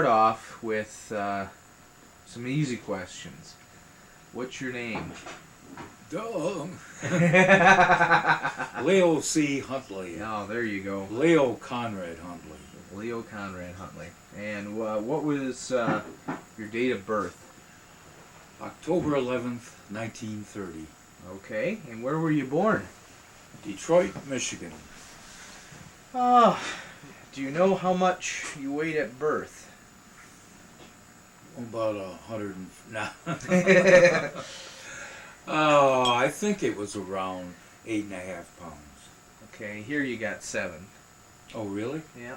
Start off with some easy questions. What's your name? Duh. Leo C. Huntley. Oh, there you go. Leo Conrad Huntley. Leo Conrad Huntley. And what was your date of birth? October 11th, 1930. Okay. And where were you born? Detroit, Michigan. Oh, do you know how much you weighed at birth? About 100 and... Nah. I think it was around 8.5 pounds. Okay, here you got 7. Oh, really? Yeah.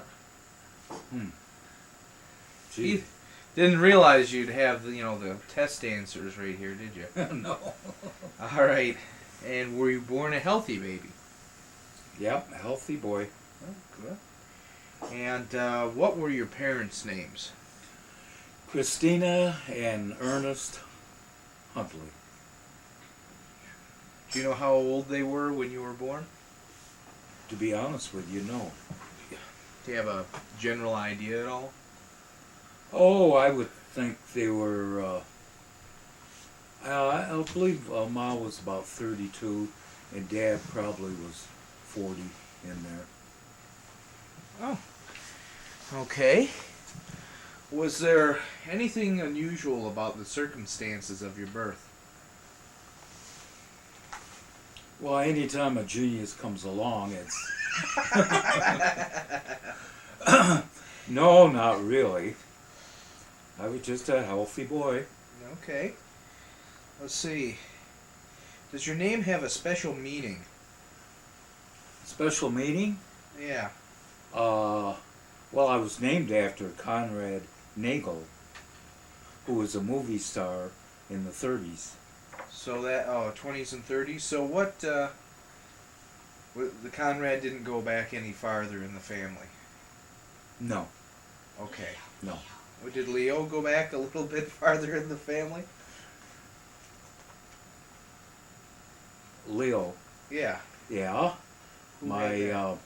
Gee. Didn't realize you'd have the test answers right here, did you? No. All right. And were you born a healthy baby? Yep, a healthy boy. Oh, good. And what were your parents' names? Christina and Ernest Huntley. Do you know how old they were when you were born? To be honest with you, no. Do you have a general idea at all? Oh, I would think they were, I believe Ma was about 32 and Dad probably was 40 in there. Oh. Okay. Was there anything unusual about the circumstances of your birth? Well, anytime a genius comes along, it's... No, not really. I was just a healthy boy. Okay. Let's see. Does your name have a special meaning? Special meaning? Yeah. Well, I was named after Conrad Nagel, who was a movie star in the 30s. So that 20s and 30s. So what? The Conrad didn't go back any farther in the family. No. Okay. No. Well, did Leo go back a little bit farther in the family? Leo. Yeah. Yeah. Who had that? My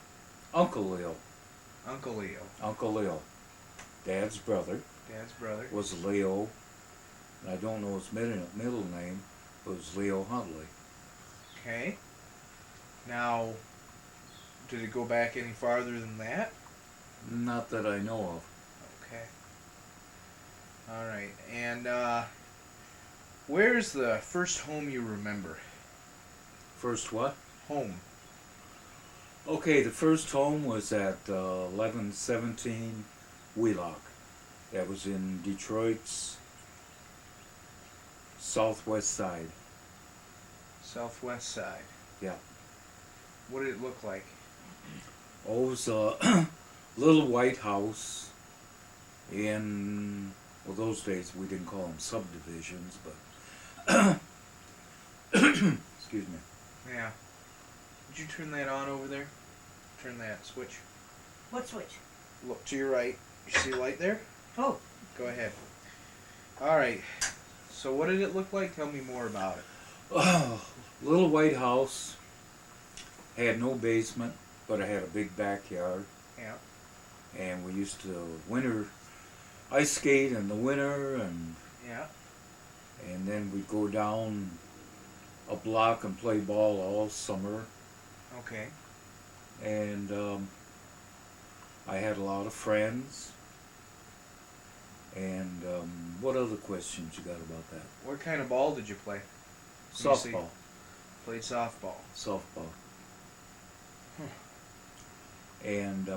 Uncle Leo. Uncle Leo. Uncle Leo. Dad's brother Dad's brother. was Leo. And I don't know his middle name, but it was Leo Huntley. Okay. Now, did it go back any farther than that? Not that I know of. Okay. All right. And where's the first home you remember? First what? Home. Okay, the first home was at 1117 Wheelock. That was in Detroit's southwest side. Southwest side. Yeah. What did it look like? Oh, it was a little white house in, well, those days we didn't call them subdivisions, but, excuse me. Yeah. Would you turn that on over there? Turn that switch. What switch? Look to your right. You see a light there? Oh, Go ahead. All right. So what did it look like? Tell me more about it. Oh, little white house. Had no basement, but I had a big backyard. Yeah. And we used to winter ice skate in the winter, and Yeah. then we'd go down a block and play ball all summer. Okay. And I had a lot of friends. And what other questions you got about that? What kind of ball did you play? Let me see. Softball. Played softball. Softball. And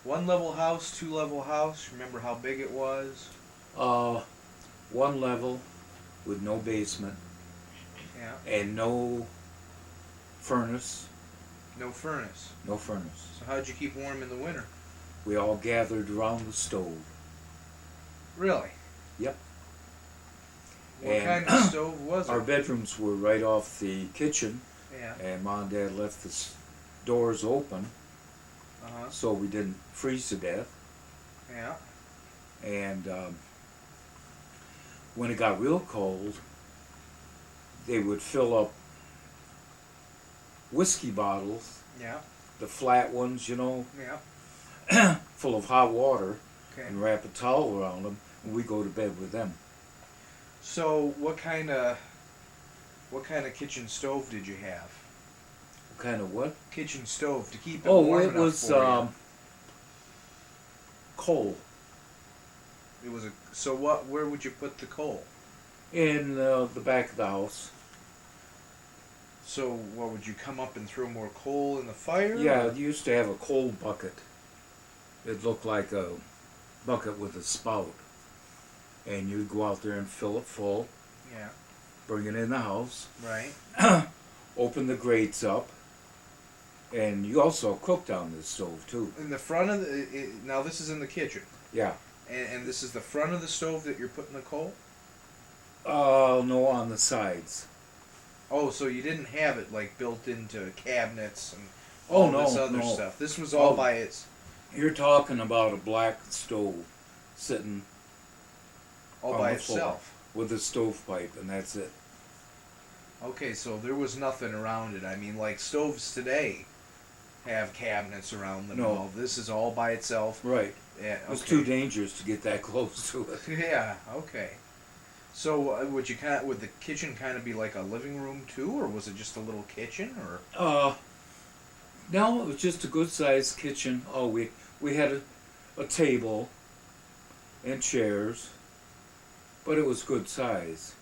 One level house, 2 level house. Remember how big it was? one level with no basement Yeah. and no furnace. No furnace. No furnace. So how'd you keep warm in the winter? We all gathered around the stove. Really? Yep. What And kind of stove was Our it? bedrooms were right off the kitchen, Yeah. and Mom and Dad left the doors open Uh-huh. so we didn't freeze to death. Yeah. And when it got real cold, they would fill up whiskey bottles, Yeah. the flat ones, Yeah. full of hot water, Okay. and wrap a towel around them, and we go to bed with them. So what kind of kitchen stove did you have? What kind of what? Kitchen stove to keep it Oh, warm it enough was for coal you. It was a. So what? Where would you put the coal? in the back of the house. So what would you come up and throw more coal in the fire? Yeah, or- it used to have a coal bucket. It looked like a bucket with a spout. And you'd go out there and fill it full, Yeah. bring it in the house, Right. open the grates up, and you also cooked on this stove too. In the front of now this is in the kitchen, Yeah. and this is the front of the stove that you're putting the coal. No, on the sides. Oh, so you didn't have it like built into cabinets and Oh, all no, this other no. stuff. This was all Oh. by its You're talking about a black stove sitting all on by the floor itself. with a stovepipe, and that's it. Okay, so there was nothing around it. I mean, like stoves today have cabinets around them. No. And all. This is all by itself. Right. Yeah. It was okay. too dangerous to get that close to it. Yeah. Okay. So would the kitchen kind of be like a living room too, or was it just a little kitchen, or? No, it was just a good sized kitchen. Oh, we had a table and chairs, but it was good size.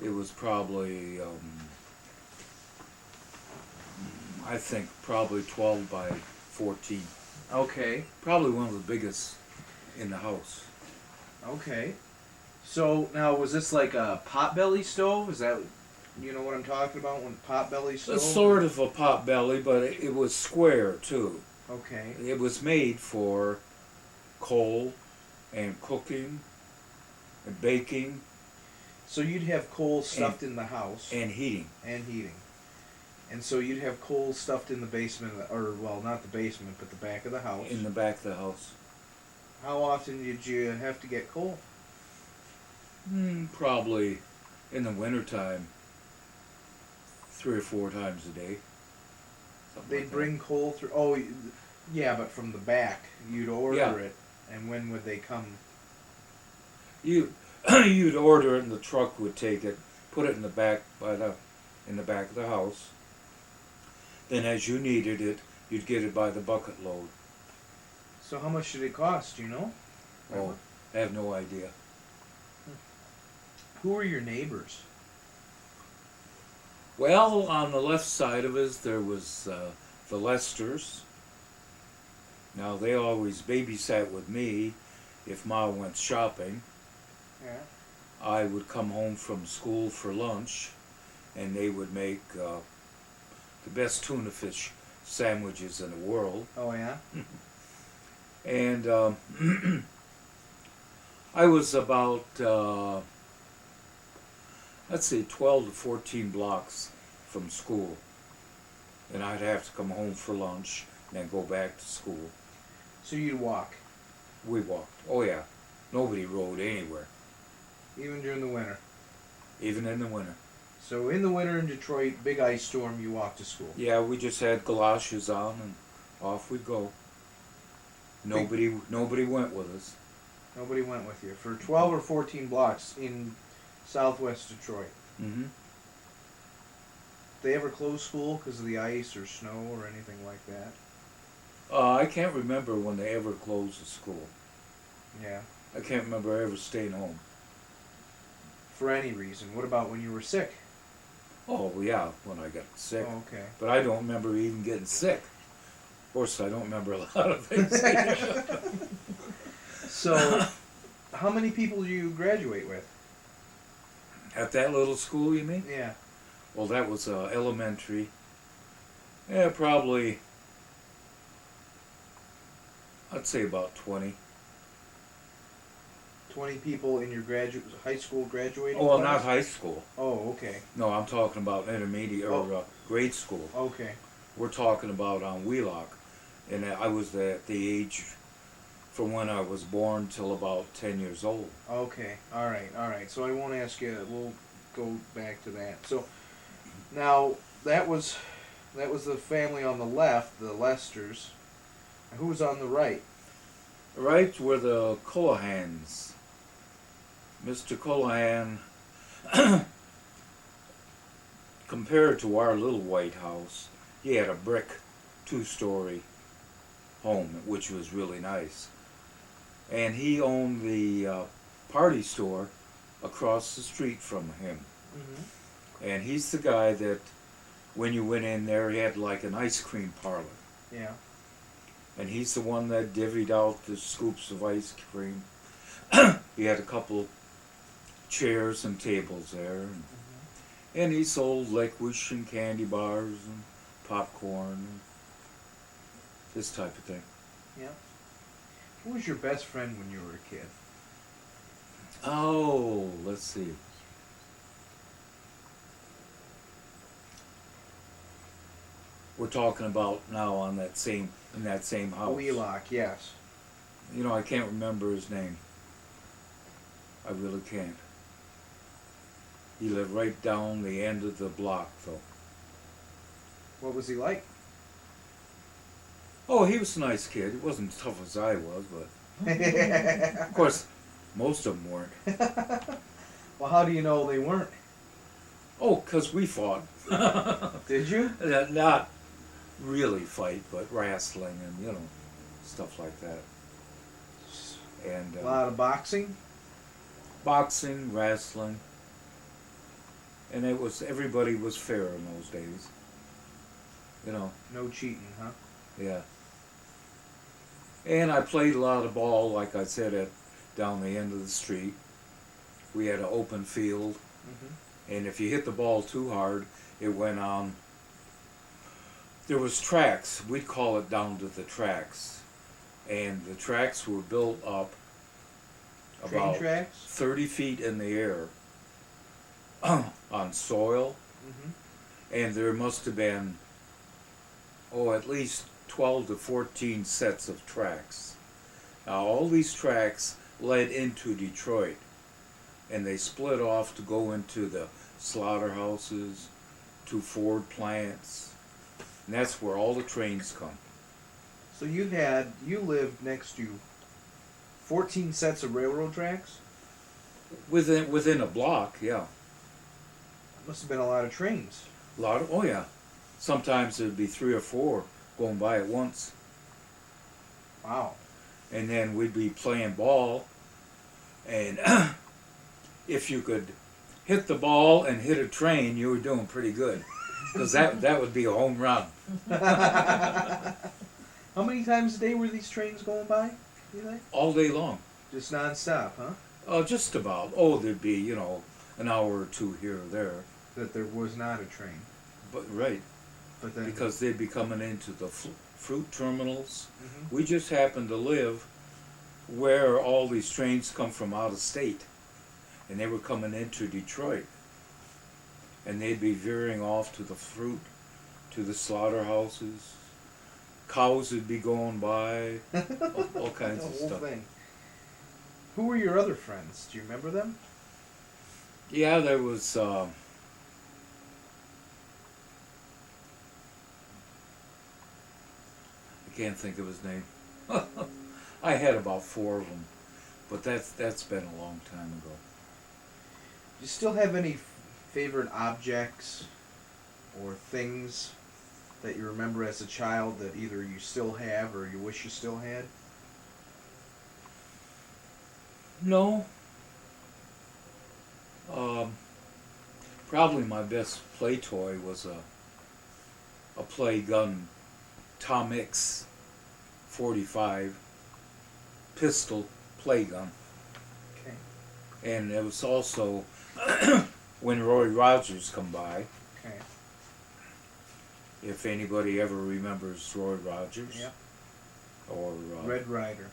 It was probably, I think, probably 12 by 14. Okay. Probably one of the biggest in the house. Okay. So now, was this like a potbelly stove? Is that, you know what I'm talking about? When potbelly stove? It's sort of a pot belly, but it was square too. Okay. It was made for coal and cooking and baking So you'd have coal stuffed in the house and heating. and heating, and so you'd have coal stuffed in the basement, or well, not the basement, but the back of the house. In the back of the house. How often did you have to get coal? Probably in the wintertime, 3 or 4 times a day. Something They'd like that. bring coal through. Oh, yeah, but from the back, you'd order Yeah. it, and when would they come? You'd order it, and the truck would take it, put it in the back in the back of the house. Then, as you needed it, you'd get it by the bucket load. So how much did it cost? Do you know? Oh, I have no idea. Who were your neighbors? Well, on the left side of us, there was the Lesters. Now, they always babysat with me if Ma went shopping. Yeah. I would come home from school for lunch, and they would make the best tuna fish sandwiches in the world. Oh yeah. And I was about, let's say, 12 to 14 blocks from school. And I'd have to come home for lunch and then go back to school. So you'd walk, We walked. Oh, yeah. Nobody rode anywhere, even during the winter. even in the winter. So in the winter in Detroit, big ice storm, you walk to school. Yeah, we just had galoshes on and off we'd go. Nobody went with us. Nobody went with you for 12 or 14 blocks in southwest Detroit. Mm-hmm. They ever close school because of the ice or snow or anything like that? I can't remember when they ever closed the school. Yeah. I can't remember ever staying home. For any reason. What about when you were sick? Oh, yeah, when I got sick. Oh, okay. But I don't remember even getting sick. Of course, I don't remember a lot of things. So, how many people do you graduate with? At that little school, you mean? Yeah. Well, that was elementary. Yeah, probably, I'd say about 20. 20 people in your high school graduating Oh, well, class? not high school. Oh, okay. No, I'm talking about intermediate or grade school. Okay. We're talking about on Wheelock. And I was at the age from when I was born till about 10 years old. Okay. All right. So I won't ask you. We'll go back to that. So now that was the family on the left, the Lesters. And who was on the right? right where the Colahans. Mr. Colahan, compared to our little white house, he had a brick two-story home, which was really nice. And he owned the party store across the street from him. Mm-hmm. And he's the guy that, when you went in there, he had like an ice cream parlor. Yeah. And he's the one that divvied out the scoops of ice cream. He had a couple chairs and tables there. And he sold licorice and candy bars and popcorn and this type of thing. Yeah. Who was your best friend when you were a kid? Oh, let's see. We're talking about now in that same house. Wheelock, yes. You know, I can't remember his name. I really can't. He lived right down the end of the block, though. What was he like? Oh, he was a nice kid. He wasn't as tough as I was, but of course, most of them weren't. Well, how do you know they weren't? Oh, 'cause we fought. Did you? Not really fight, but wrestling and, you know, stuff like that. And A lot of boxing? boxing, wrestling, and everybody was fair in those days. You know, No cheating, huh? yeah. And I played a lot of ball, like I said, down the end of the street. We had an open field, and if you hit the ball too hard, it went on. There was tracks. We'd call it down to the tracks, and the tracks were built up Train about tracks? 30 feet in the air on soil, and there must have been, at least 12 to 14 sets of tracks. Now, all these tracks led into Detroit, and they split off to go into the slaughterhouses, to Ford plants, and that's where all the trains come. So you lived next to 14 sets of railroad tracks? Within a block, yeah. Must have been a lot of trains. Oh yeah. Sometimes there'd be 3 or 4 going by at once. Wow. And then we'd be playing ball, and if you could hit the ball and hit a train, you were doing pretty good, because that would be a home run. How many times a day were these trains going by, you think? All day long. Just non-stop, huh? Just about. There'd be, an hour or two here or there. That there was not a train. But right, But then, because they'd be coming into the fruit terminals. Mhm. We just happened to live where all these trains come from out of state, and they were coming into Detroit, and they'd be veering off to the fruit, to the slaughterhouses. Cows would be going by, all kinds the of whole stuff. thing. Who were your other friends? Do you remember them? Yeah, there was. I can't think of his name. I had about 4 of them, but that's been a long time ago. Do you still have any favorite objects or things that you remember as a child that either you still have or you wish you still had? No. Probably my best play toy was a play gun, Tom X 45 pistol play gun. Okay. And it was also when Roy Rogers come by. Okay. If anybody ever remembers Roy Rogers. Yep. Or Red Ryder.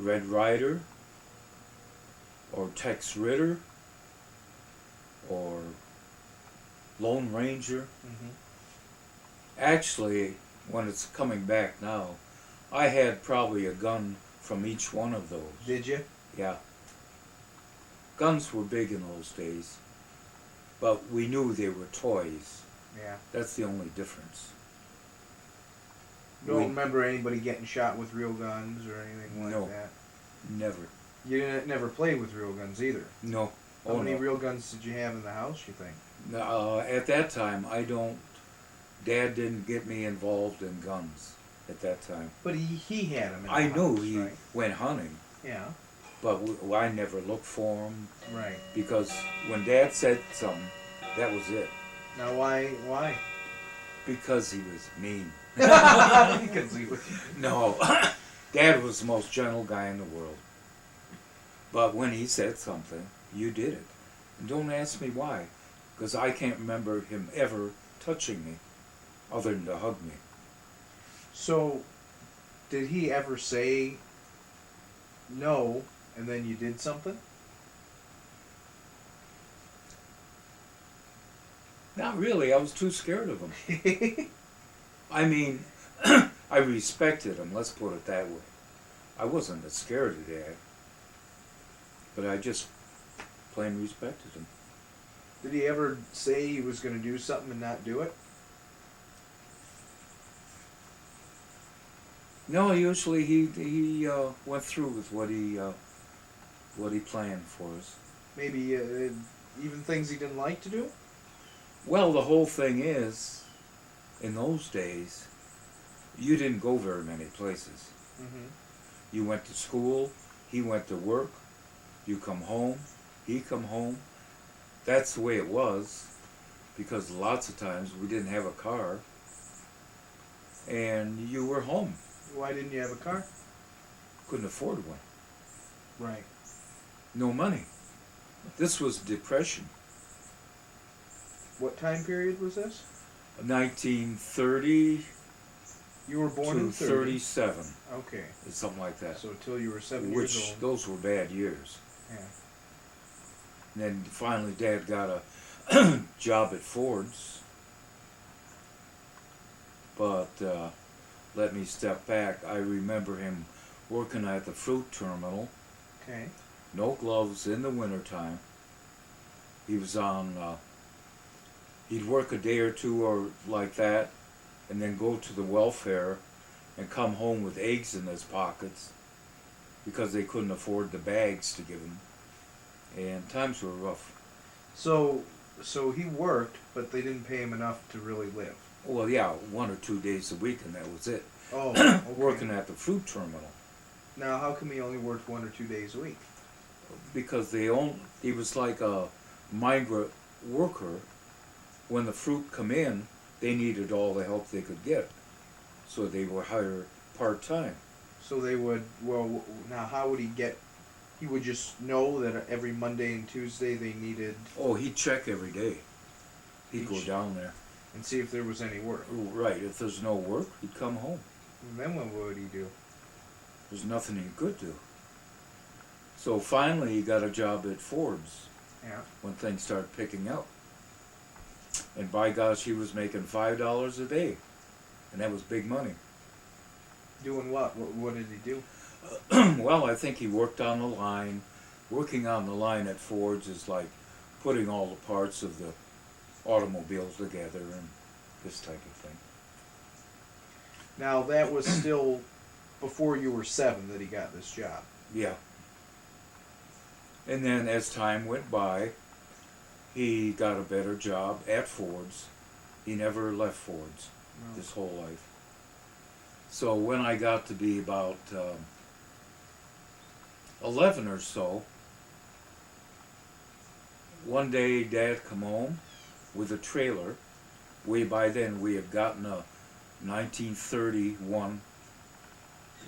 Red Ryder. Or Tex Ritter. Or Lone Ranger. Mm-hmm. Actually, when it's coming back now, I had probably a gun from each one of those. Did you? Yeah. Guns were big in those days, but we knew they were toys. Yeah. That's the only difference. You don't remember anybody getting shot with real guns or anything like No. that? Never. You didn't never played with real guns either. No. How many real guns did you have in the house, you think? At that time, Dad didn't get me involved in guns at that time. But he had them in the I house, know he right? went hunting, Yeah. but I never looked for them Right. because when Dad said something, that was it. Now why? Because he was mean. Because he was... No, Dad was the most gentle guy in the world. But when he said something, you did it. And don't ask me why, because I can't remember him ever touching me, other than to hug me. So, did he ever say no, and then you did something? Not really. I was too scared of him. I mean, I respected him, let's put it that way. I wasn't as scared of Dad, but I just plain respected him. Did he ever say he was going to do something and not do it? No, usually he went through with what he planned for us. Maybe even things he didn't like to do? Well, the whole thing is, in those days, you didn't go very many places. Mm-hmm. You went to school, he went to work, you come home, he come home. That's the way it was, because lots of times we didn't have a car, and you were home. Why didn't you have a car? Couldn't afford one. Right. No money. This was Depression. What time period was this? 1930 You were born to in 30. 37, Okay. something like that. So till you were 7 Which, years old. those were bad years. Yeah. And then finally Dad got a job at Ford's. But let me step back. I remember him working at the fruit terminal. Okay. No gloves in the wintertime. He was on, he'd work a day or two or like that, and then go to the welfare and come home with eggs in his pockets because they couldn't afford the bags to give him. And times were rough. So he worked, but they didn't pay him enough to really live. Well, yeah, 1 or 2 days a week, and that was it. Oh, okay. Working at the fruit terminal. Now, how come he only worked 1 or 2 days a week? Because he was like a migrant worker. When the fruit come in, they needed all the help they could get. So they were hired part-time. So they would, well, now how would he get, he would just know that every Monday and Tuesday they needed... Oh, he'd check every day. He'd go down there. And see if there was any work. Right, if there's no work, he'd come home. And then what would he do? There's nothing he could do. So finally he got a job at Ford's. Yeah. When things started picking up. And by gosh, he was making $5 a day. And that was big money. Doing what? What did he do? Well, I think he worked on the line. Working on the line at Ford's is like putting all the parts of the automobiles together and this type of thing. Now, that was still before you were 7 that he got this job. Yeah. And then as time went by, he got a better job at Ford's. He never left Ford's his whole life. So when I got to be about 11 or so, one day Dad come home with a trailer. By then we had gotten a 1931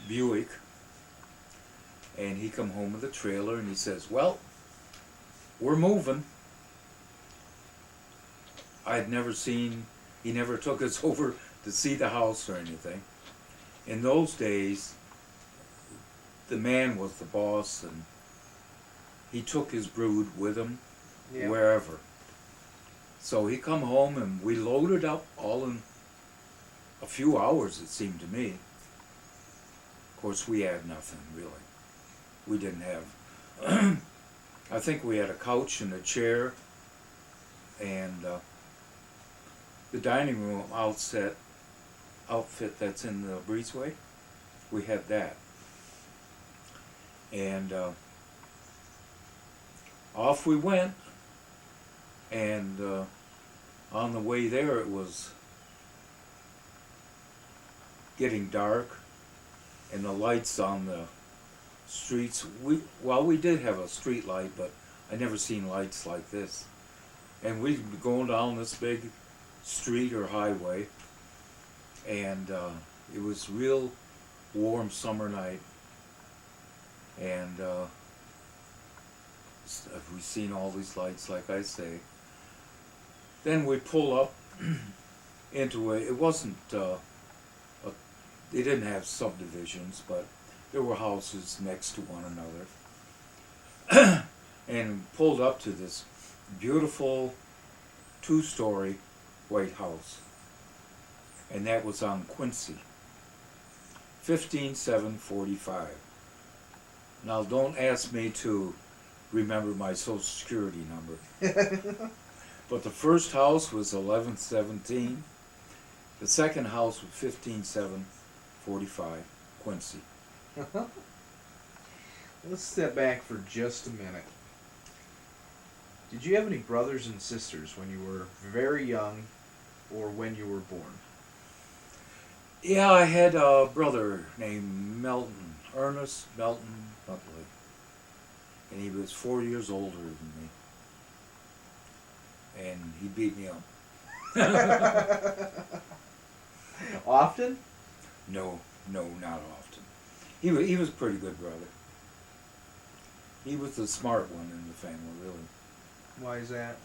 Buick, and he come home with a trailer and he says, well, we're moving. I'd never seen, he never took us over to see the house or anything. In those days, the man was the boss, and he took his brood with him wherever. So he come home and we loaded up all in a few hours, it seemed to me. Of course, we had nothing, really. We didn't have, I think we had a couch and a chair, and the dining room outset outfit that's in the breezeway. We had that. And off we went. And on the way there, it was getting dark, and the lights on the streets. We did have a street light, but I never seen lights like this. And we'd be going down this big street or highway, and it was real warm summer night, and we seen all these lights, like I say. Then we pull up into it wasn't they didn't have subdivisions, but there were houses next to one another, and pulled up to this beautiful 2-story white house, and that was on Quincy, 15745. Now don't ask me to remember my social security number. But the first house was 1117. The second house was 15745, Quincy. Let's step back for just a minute. Did you have any brothers and sisters when you were very young or when you were born? Yeah, I had a brother named Melton, Ernest Melton Huntley. And he was 4 years older than me. And he beat me up. Often? No, not often. He was a pretty good brother. He was the smart one in the family, really. Why is that?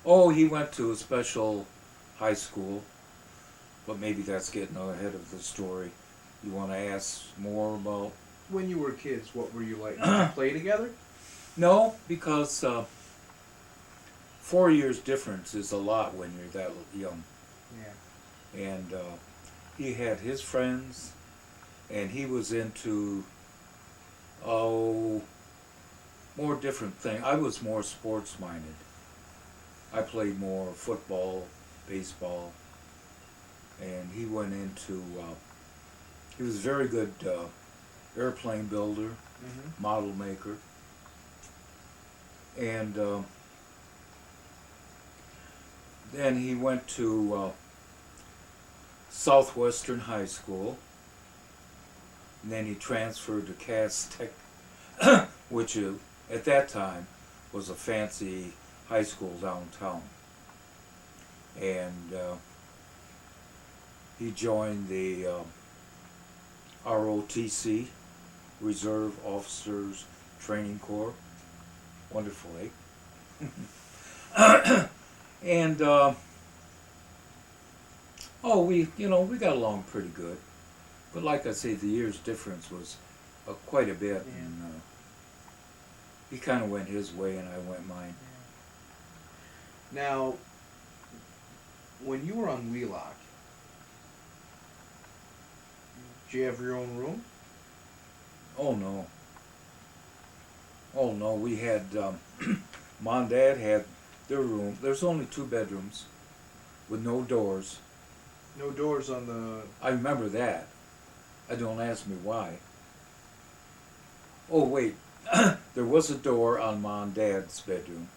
Oh, he went to a special high school, but maybe that's getting ahead of the story. You want to ask more about? When you were kids, what were you like? Did you play together? No, because 4 years difference is a lot when you're that young. Yeah. And he had his friends, and he was into more different things. I was more sports minded. I played more football, baseball, and he went into he was a very good airplane builder, model maker, and then he went to Southwestern High School, and then he transferred to Cass Tech, which at that time was a fancy high school downtown. And he joined the ROTC, Reserve Officers Training Corps. Wonderful, eh? And we got along pretty good, but like I say, the years difference was quite a bit, Yeah. and he kind of went his way and I went mine. Yeah. Now, when you were on Wheelock, did you have your own room? Oh no, we had Mom and Dad had their room. There's only 2 bedrooms with no doors. No doors on the... I remember that. I don't ask me why. Oh wait, there was a door on Mom and Dad's bedroom,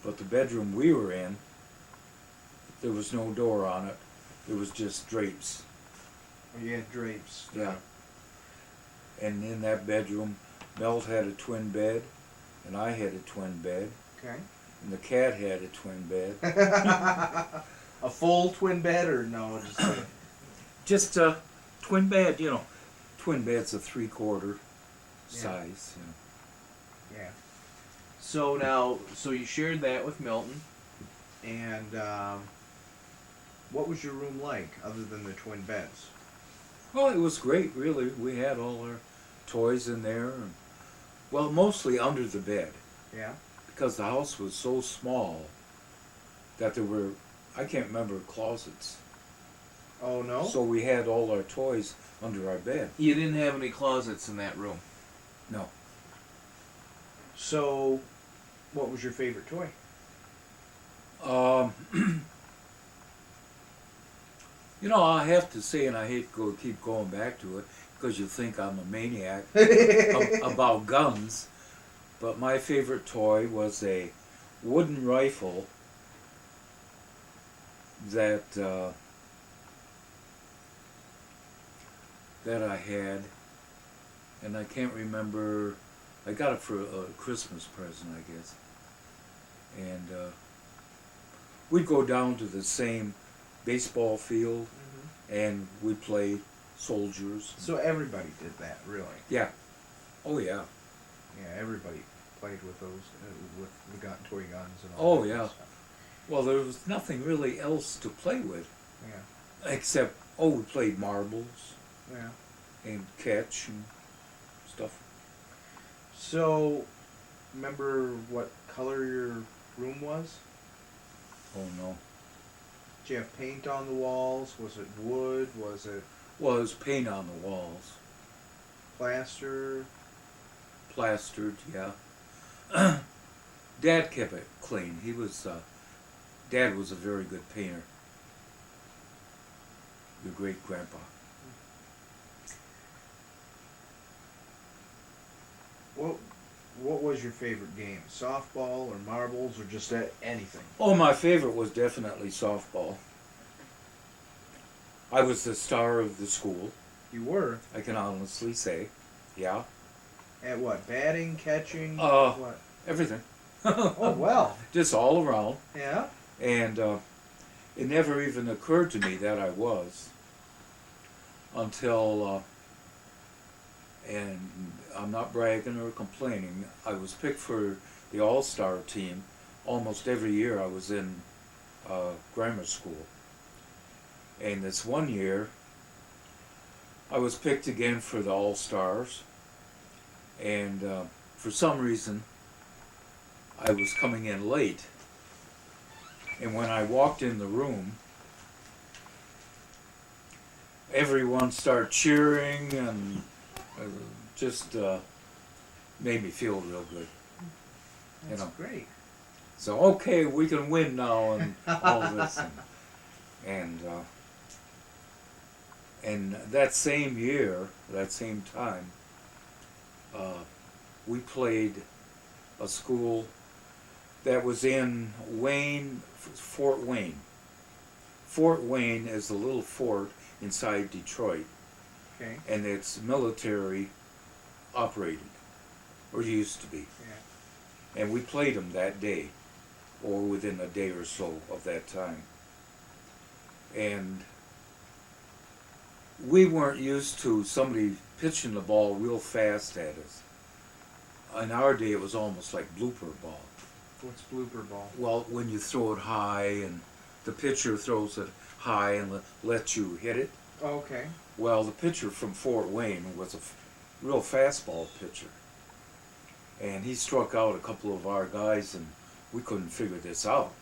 but the bedroom we were in, there was no door on it. There was just drapes. Oh, you had drapes. Yeah. And in that bedroom, Melt had a twin bed, and I had a twin bed, Okay. and the cat had a twin bed. A full twin bed or no? Just a twin bed, Twin bed's a 3/4 size. Yeah. So you shared that with Milton, and what was your room like other than the twin beds? Well, it was great, really. We had all our toys in there, and, well, mostly under the bed, Yeah. because the house was so small that there were, I can't remember, closets. Oh no. So we had all our toys under our bed. You didn't have any closets in that room. No. So, what was your favorite toy? You know, I have to say, and I hate to keep going back to it, because you think I'm a maniac about guns, but my favorite toy was a wooden rifle that that I had, and I can't remember. I got it for a Christmas present, I guess. And we'd go down to the same baseball field, and we'd play soldiers. So everybody did that, really. Yeah. Oh yeah. Yeah, everybody played with those, with the toy guns and all. Oh that yeah. stuff. Well, there was nothing really else to play with, Yeah. except we played marbles Yeah. and catch and stuff. So, remember what color your room was? Oh no. Did you have paint on the walls? Was it wood? Was it Well, it was paint on the walls, plaster? plastered. Yeah. Dad kept it clean. He was. Dad was a very good painter. Your great grandpa. What was your favorite game? Softball or marbles or just anything? Oh, my favorite was definitely softball. I was the star of the school, You were I can honestly say. Yeah, at what? Batting, catching, Uh, what? everything. Oh well. Just all around. Yeah. And it never even occurred to me that I was until, and I'm not bragging or complaining, I was picked for the all-star team almost every year I was in grammar school. And this one year, I was picked again for the all-stars, and for some reason, I was coming in late. And when I walked in the room, everyone started cheering and just made me feel real good. That's You know. great. So okay, we can win now and all this, and that same year, that same time, we played a school that was in Fort Wayne. Fort Wayne is a little fort inside Detroit, Okay. and it's military operated, or used to be. Yeah. And we played them that day, or within a day or so of that time. And we weren't used to somebody pitching the ball real fast at us. In our day, it was almost like blooper ball. What's blooper ball? Well, when you throw it high and the pitcher throws it high and lets you hit it. Oh, okay. Well, the pitcher from Fort Wayne was a real fastball pitcher. And he struck out a couple of our guys, and we couldn't figure this out.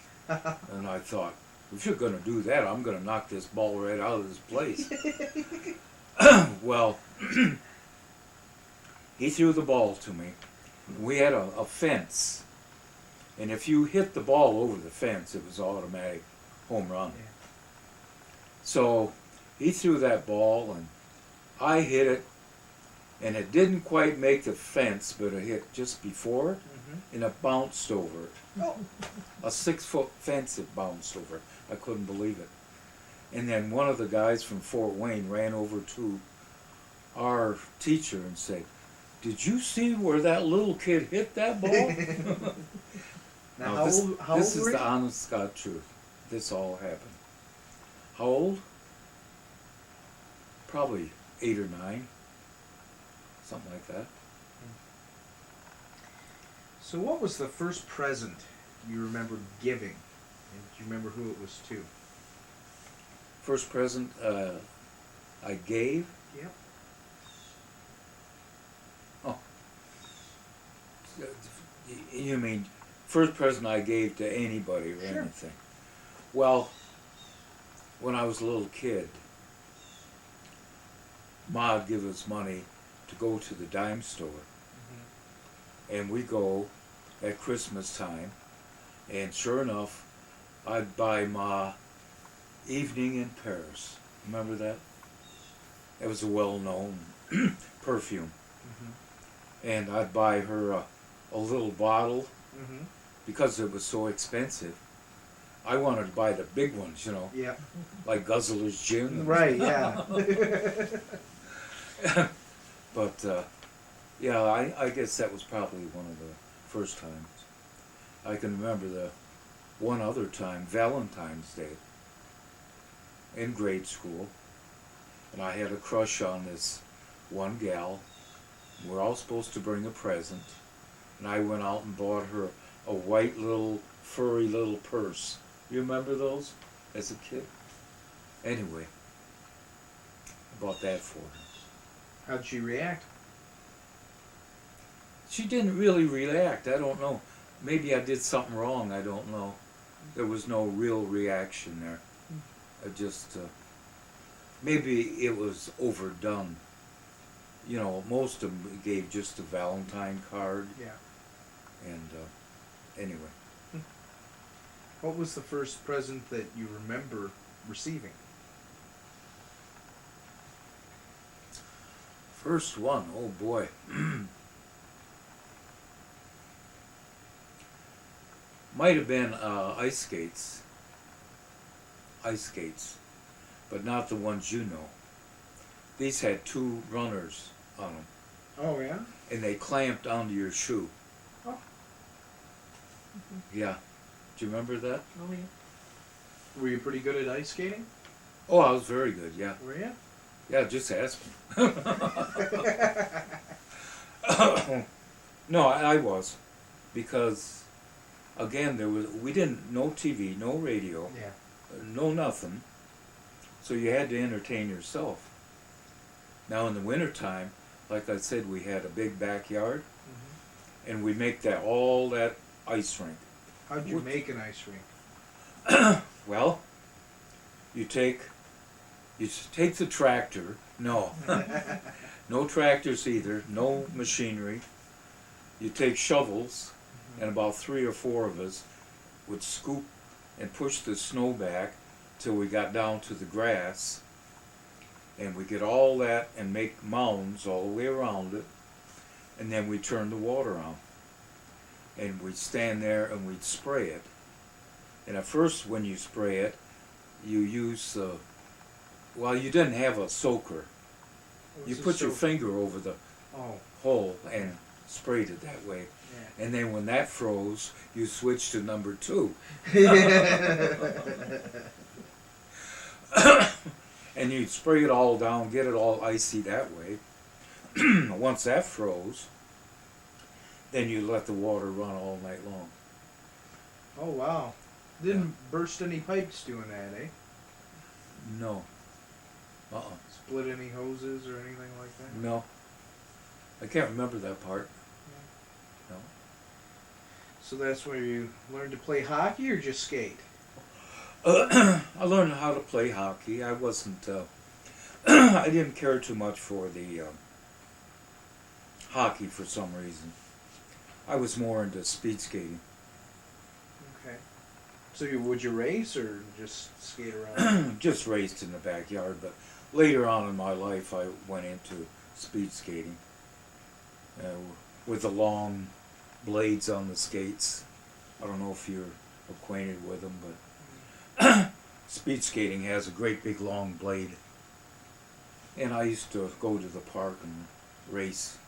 And I thought, if you're going to do that, I'm going to knock this ball right out of this place. Well, he threw the ball to me. We had a fence. And if you hit the ball over the fence, it was automatic home run. Yeah. So he threw that ball, and I hit it, and it didn't quite make the fence, but it hit just before it, and it bounced over it. Oh. A 6-foot fence it bounced over. I couldn't believe it. And then one of the guys from Fort Wayne ran over to our teacher and said, "Did you see where that little kid hit that ball?" Now, this how old is were you? the honest God truth. This all happened. How old? Probably 8 or 9. Something like that. So what was the first present you remember giving? And do you remember who it was to? First present I gave? Yep. Oh. You mean first present I gave to anybody or Sure. anything? Well, when I was a little kid, Ma'd give us money to go to the dime store. And we go at Christmas time, and sure enough, I'd buy Ma Evening in Paris. Remember that? It was a well-known perfume. Mm-hmm. And I'd buy her a little bottle Mm-hmm. because it was so expensive. I wanted to buy the big ones, Yeah. like Guzzler's Gin. Right. Yeah. But yeah, I guess that was probably one of the first times. I can remember the one other time, Valentine's Day, in grade school, and I had a crush on this one gal. We're all supposed to bring a present, and I went out and bought her a white little furry little purse. You remember those as a kid? Anyway, I bought that for her. How'd she react? She didn't really react. I don't know. Maybe I did something wrong. I don't know. There was no real reaction there. I just, maybe it was overdone. Most of them gave just a Valentine card. Yeah. And anyway. What was the first present that you remember receiving? First one, oh boy. Might have been ice skates. Ice skates. But not the ones you know. These had 2 runners on them. Oh, yeah? And they clamped onto your shoe. Oh. Mm-hmm. Yeah. Do you remember that? Oh, yeah. Were you pretty good at ice skating? Oh, I was very good, yeah. Were you? Yeah, just ask me. No, I was. Because, again, we didn't, no TV, no radio, Yeah. no nothing. So you had to entertain yourself. Now in the wintertime, like I said, we had a big backyard, Mm-hmm. and we make all that ice rink. How'd you make an ice rink? Well, you take the tractor. No, no tractors either. No machinery. You take shovels, and about 3 or 4 of us would scoop and push the snow back till we got down to the grass, and we get all that and make mounds all the way around it, and then we turn the water on, and we'd stand there and we'd spray it. And at first, when you spray it, you use well, you didn't have a soaker. You put your finger over the hole and sprayed it that way. Yeah. And then when that froze, you switched to number 2. And you'd spray it all down, get it all icy that way. Once that froze, then you let the water run all night long. Oh, wow. Didn't burst any pipes doing that, eh? No. Split any hoses or anything like that? No. I can't remember that part. No. So that's where you learned to play hockey or just skate? I learned how to play hockey. I wasn't, I didn't care too much for the hockey for some reason. I was more into speed skating. Okay. So would you race or just skate around? Just raced in the backyard, but later on in my life I went into speed skating with the long blades on the skates. I don't know if you're acquainted with them, but speed skating has a great big long blade. And I used to go to the park and race.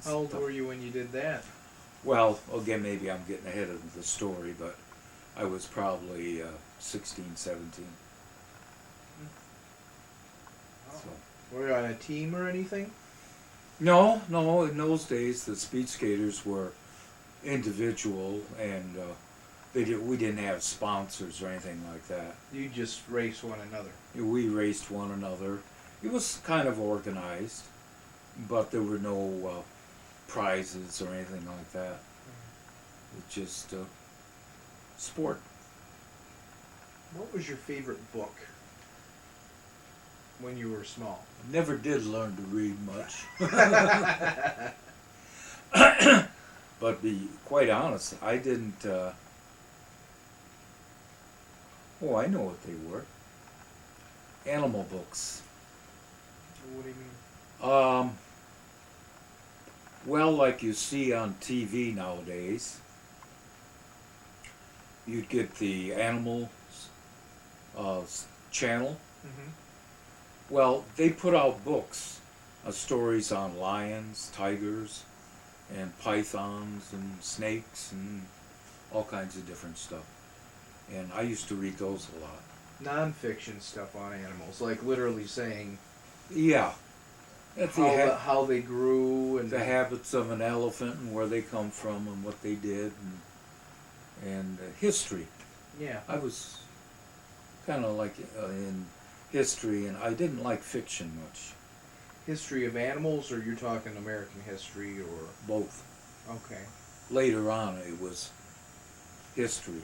How old were you when you did that? Well, again, maybe I'm getting ahead of the story, but I was probably 16, 17. Oh. So. Were you on a team or anything? No. In those days, the speed skaters were individual, and we didn't have sponsors or anything like that. You just race one another. We raced one another. It was kind of organized, but there were no prizes or anything like that. It's just sport. What was your favorite book when you were small? Never did learn to read much. But be quite honest, I didn't... I know what they were. animal books. What do you mean? Well, like you see on TV nowadays, you'd get the animal channel. Mm-hmm. Well, they put out books, stories on lions, tigers, and pythons, and snakes, and all kinds of different stuff. And I used to read those a lot. Non-fiction stuff on animals, like literally saying Yeah. That's how they grew and the habits of an elephant and where they come from and what they did and history. yeah. I was kind of like in history, and I didn't like fiction much. History of animals, or you're talking American history, or Both. okay. Later on, it was history,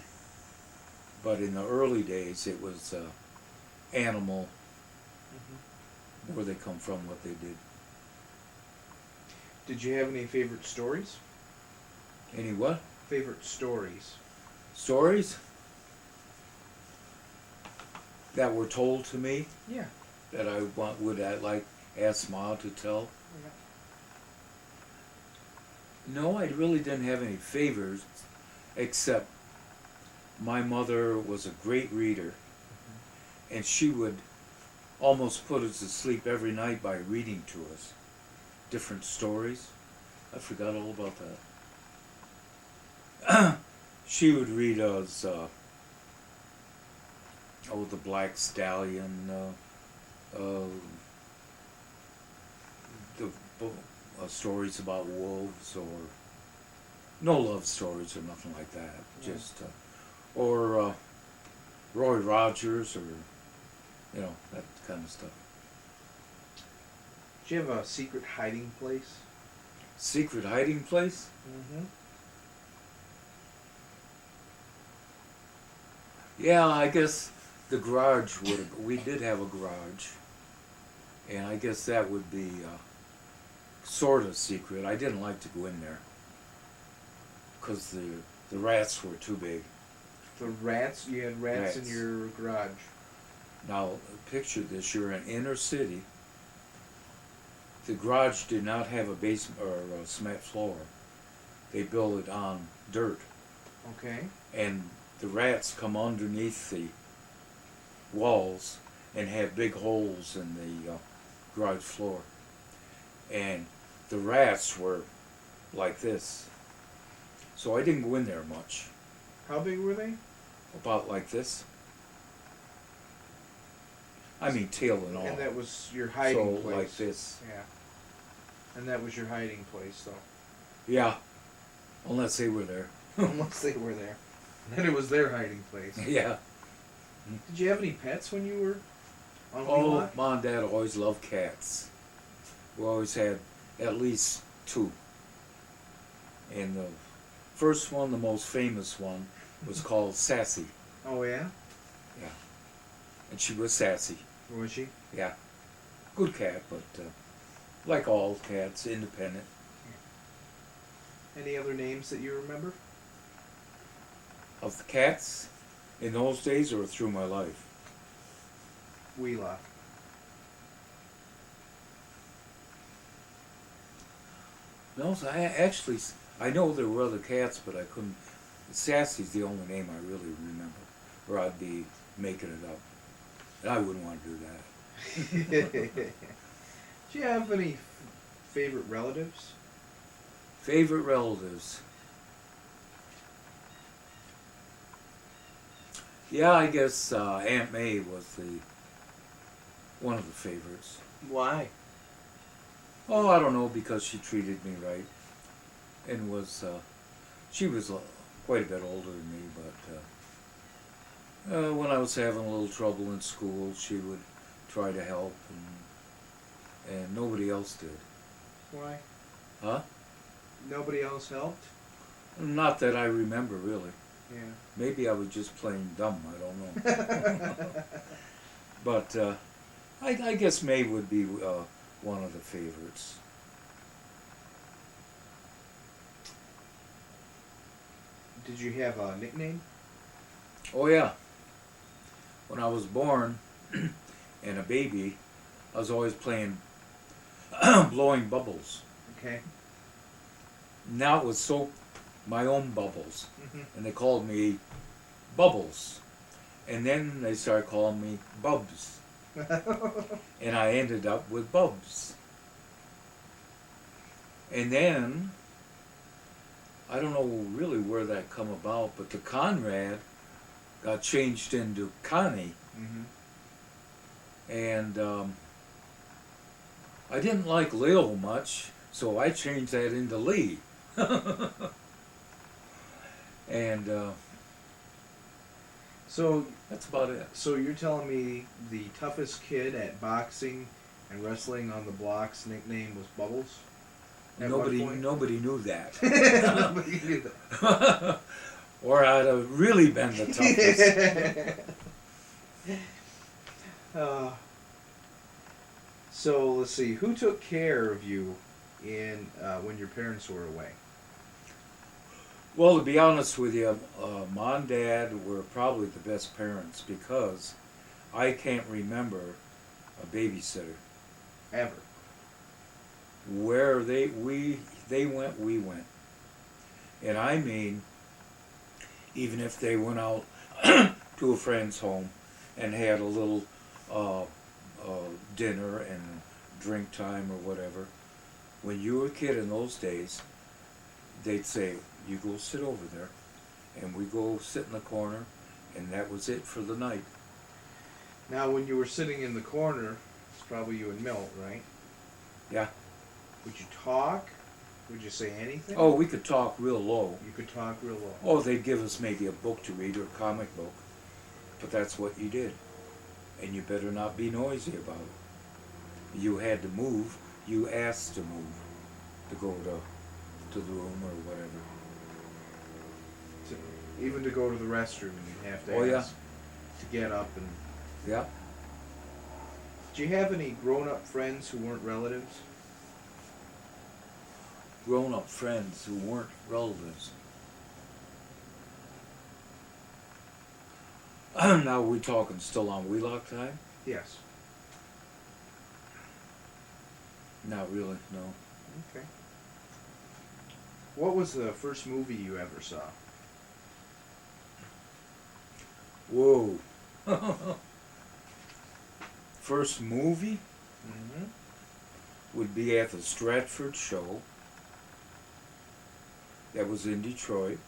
but in the early days, it was animal, Mm-hmm. where they come from, what they did. Did you have any favorite stories? Any what? Favorite stories? Stories that were told to me Yeah. that would I like ask Ma to tell? No, I really didn't have any favorites, except my mother was a great reader, and she would almost put us to sleep every night by reading to us different stories. I forgot all about that. She would read us, the Black Stallion, the stories about wolves, or no love stories or nothing like that. Yeah. Just or Roy Rogers, or that kind of stuff. Did you have a secret hiding place? Secret hiding place? Mm-hmm. Yeah, I guess the garage would. We did have a garage, and I guess that would be sort of secret. I didn't like to go in there because the rats were too big. The rats? You had rats in Rats. your garage. Now, picture this: you're in inner city. The garage did not have a basement or a cement floor. They built it on dirt, Okay. and the rats come underneath the walls and have big holes in the garage floor. And the rats were like this. So I didn't go in there much. How big were they? About like this. I mean, tail and all. And that was your hiding so place. like this. Yeah. And that was your hiding place, though. Yeah. Unless they were there. Unless they were there. Then it was their hiding place. Yeah. Did you have any pets when you were on Oh, Wheelock? Mom and Dad always loved cats. We always had at least 2. And the first one, the most famous one, was called Sassy. Oh, yeah? Yeah. And she was sassy. Was she? Yeah. Good cat, but like all cats, independent. Any other names that you remember? Of the cats in those days or through my life? Wheelock. No, so I know there were other cats, but I couldn't. Sassy's the only name I really remember, or I'd be making it up. And I wouldn't want to do that. Do you have any favorite relatives? Favorite relatives? Yeah, I guess Aunt May was one of the favorites. Why? Oh, I don't know, because she treated me right, and she was quite a bit older than me, but when I was having a little trouble in school, she would try to help, and nobody else did. Why? Huh? Nobody else helped? Not that I remember, really. Yeah. Maybe I was just plain dumb, I don't know. But I guess May would be one of the favorites. Did you have a nickname? Oh yeah. When I was born, and a baby, I was always playing blowing bubbles. Okay. Now it was soap, my own bubbles, Mhm. and they called me Bubbles. And then they started calling me Bubs, and I ended up with Bubs. And then, I don't know really where that come about, but the Conrad got changed into Connie, Mhm. and I didn't like Lil much, so I changed that into Lee. And So, that's about it. so you're telling me the toughest kid at boxing and wrestling on the block's nickname was Bubbles? At one point? Nobody knew that. Nobody knew that. Or I'd have really been the toughest. uh, so let's see. Who took care of you in when your parents were away? Well, to be honest with you, Mom and Dad were probably the best parents because I can't remember a babysitter. Ever. Where they went, we went. And I mean, even if they went out to a friend's home and had a little dinner and drink time or whatever, when you were a kid in those days, they'd say, you go sit over there, and we go sit in the corner, and that was it for the night. Now, when you were sitting in the corner, it's probably you and Milt, right? Yeah. Would you talk? Would you say anything? Oh, we could talk real low. You could talk real low. Oh, they'd give us maybe a book to read or a comic book, but that's what you did. And you better not be noisy about it. You had to move. You asked to move, to go to the room or whatever. Even to go to the restroom, you'd have to Oh, yeah. ask to get up. And Yeah. did you have any grown-up friends who weren't relatives? Grown-up friends who weren't relatives. Now we're talking still on Wheelock time? Yes. Not really, no. Okay. What was the first movie you ever saw? Whoa. First movie Mm-hmm. would be at the Stratford show. That was in Detroit.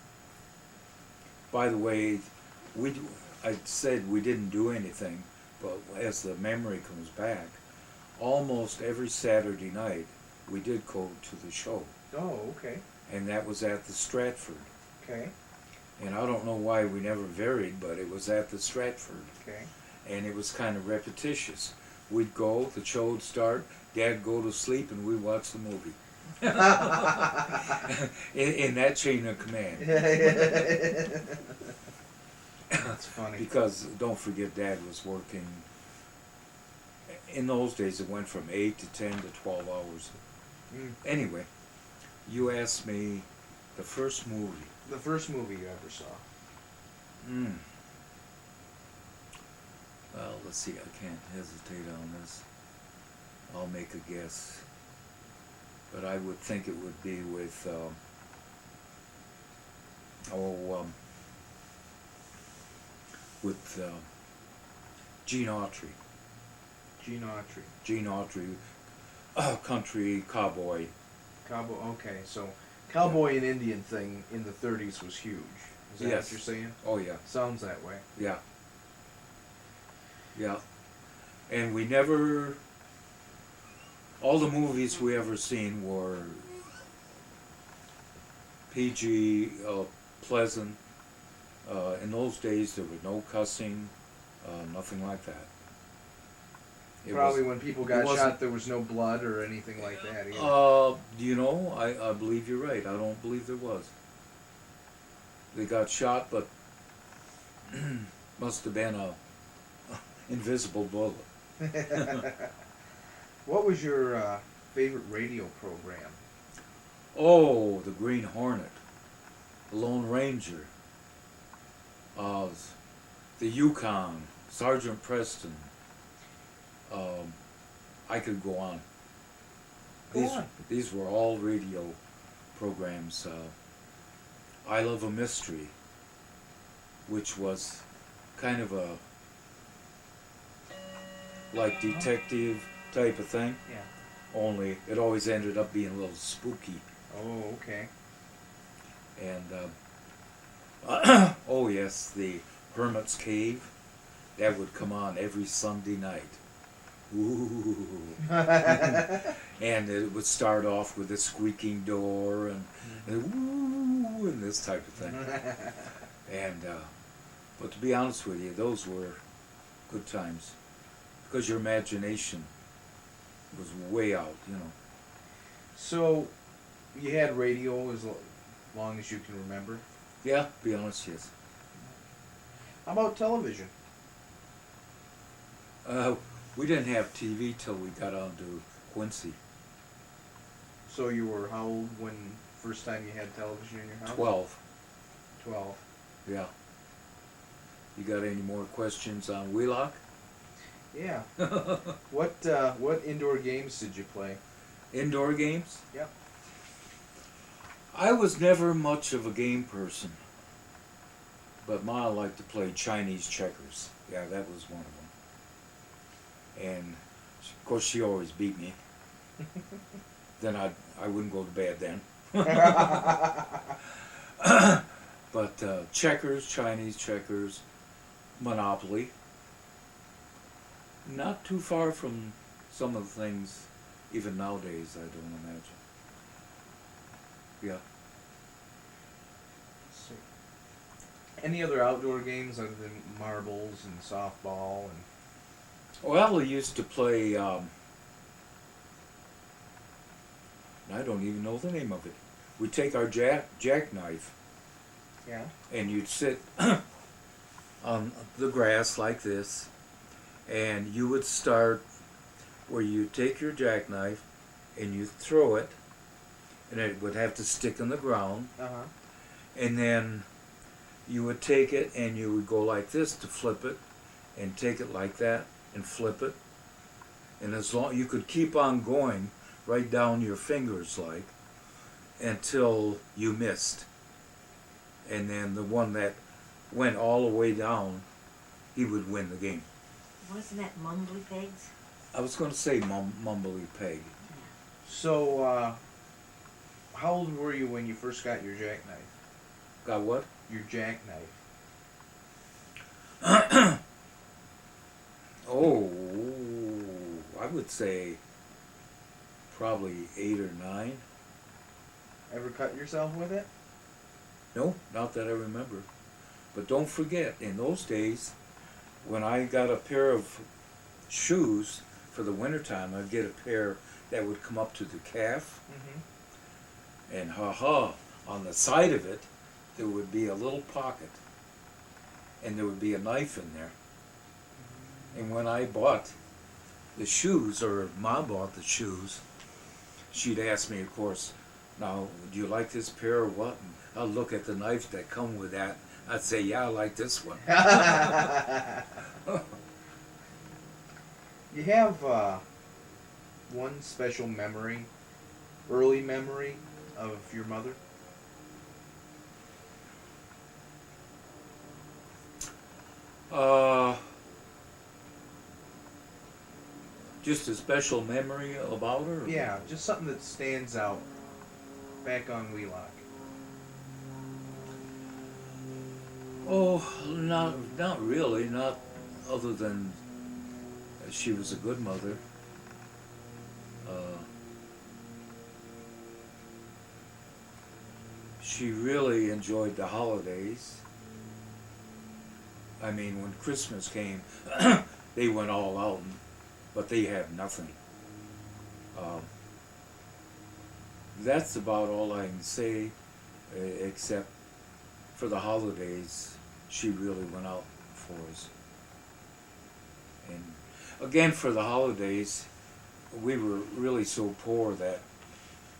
By the way, I said we didn't do anything, but as the memory comes back, almost every Saturday night we did go to the show, Oh, okay. and that was at the Stratford. Okay. And I don't know why we never varied, but it was at the Stratford, Okay. and it was kind of repetitious. We'd go, the show would start, Dad'd go to sleep, and we'd watch the movie. in that chain of command. That's funny. Because don't forget, Dad was working. In those days, it went from 8 to 10 to 12 hours. Mm. Anyway, you asked me the first movie. The first movie you ever saw. Well, let's see. I can't hesitate on this. I'll make a guess. But I would think it would be with, Gene Autry. Gene Autry. Gene Autry, country cowboy. Cowboy. Okay, so cowboy and Indian thing in the 30s was huge. Is that Yes. what you're saying? Oh yeah, Sounds that way. yeah, yeah. And we never. All the movies we ever seen were PG, pleasant. In those days, there was no cussing, nothing like that. It Probably was- when people it got wasn't- shot, there was no blood or anything like that either. You know, I believe you're right. I don't believe there was. They got shot, but must have been a invisible bullet. What was your favorite radio program? Oh, the Green Hornet, the Lone Ranger, the Yukon, Sergeant Preston. I could go on. Go on. These were all radio programs. I Love a Mystery, which was kind of a like detective type of thing. Yeah. Only it always ended up being a little spooky. Oh, okay. And oh yes, the Hermit's Cave. That would come on every Sunday night. Ooh. And it would start off with a squeaking door and ooh, and this type of thing. And but to be honest with you, those were good times because your imagination was way out, you know. So, you had radio as long as you can remember. Yeah, be honest, yes. How about television? We didn't have TV till we got on to Quincy. So you were how old when first time you had television in your house? 12. 12. Yeah. You got any more questions on Wheelock? Yeah. What indoor games did you play? Indoor games? Yep. I was never much of a game person. But Ma liked to play Chinese checkers. Yeah, that was one of them. And of course she always beat me. Then I wouldn't go to bed then. But checkers, Chinese checkers, Monopoly. Not too far from some of the things, even nowadays, I don't imagine. Yeah. So, any other outdoor games other than marbles and softball and? Well, we used to play, I don't even know the name of it. We'd take our jackknife Yeah. and you'd sit on the grass like this, and you would start where you take your jackknife and you throw it, and it would have to stick in the ground, Uh-huh. and then you would take it and you would go like this to flip it, and take it like that and flip it, and as long you could keep on going right down your fingers like until you missed, and then the one that went all the way down, he would win the game. Wasn't that Mumbly Pigs? I was going to say Mumbly Peg. So, how old were you when you first got your jackknife? Got what? Your jackknife. Oh, I would say probably 8 or 9. Ever cut yourself with it? No, not that I remember. But don't forget, in those days, when I got a pair of shoes for the wintertime, I'd get a pair that would come up to the calf, Mm-hmm. and on the side of it, there would be a little pocket, and there would be a knife in there. And when I bought the shoes, or Ma bought the shoes, she'd ask me, of course, now, do you like this pair or what? And I'll look at the knife that come with that. I'd say, yeah, I like this one. You have one special memory, early memory of your mother? Just a special memory about her? Yeah, just something that stands out back on Wheelock. Oh, not really. Not other than she was a good mother. She really enjoyed the holidays. I mean, when Christmas came, they went all out, but they had nothing. That's about all I can say, except for the holidays, she really went out for us. And again, for the holidays, we were really so poor that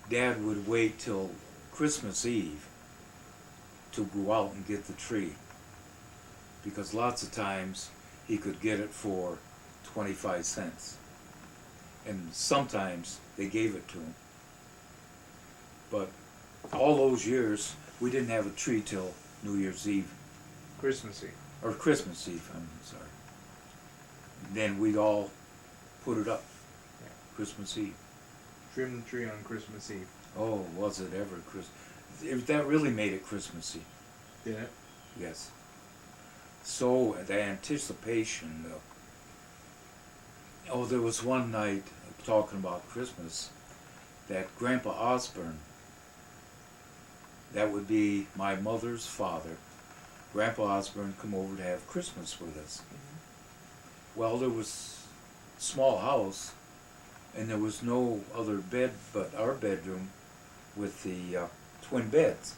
Dad would wait till Christmas Eve to go out and get the tree, because lots of times he could get it for 25 cents. and sometimes they gave it to him. But all those years, we didn't have a tree till New Year's Eve, Christmas Eve. or Christmas Eve, I'm sorry. Then we'd all put it up, Yeah. Christmas Eve. Trim the tree on Christmas Eve. Oh, was it ever Christmas? That really made it Christmassy. Did it? Yes. So the anticipation. Oh, there was one night talking about Christmas that Grandpa Osborne, that would be my mother's father, Grandpa Osborne, come over to have Christmas with us. Well, there was a small house, and there was no other bed but our bedroom with the twin beds.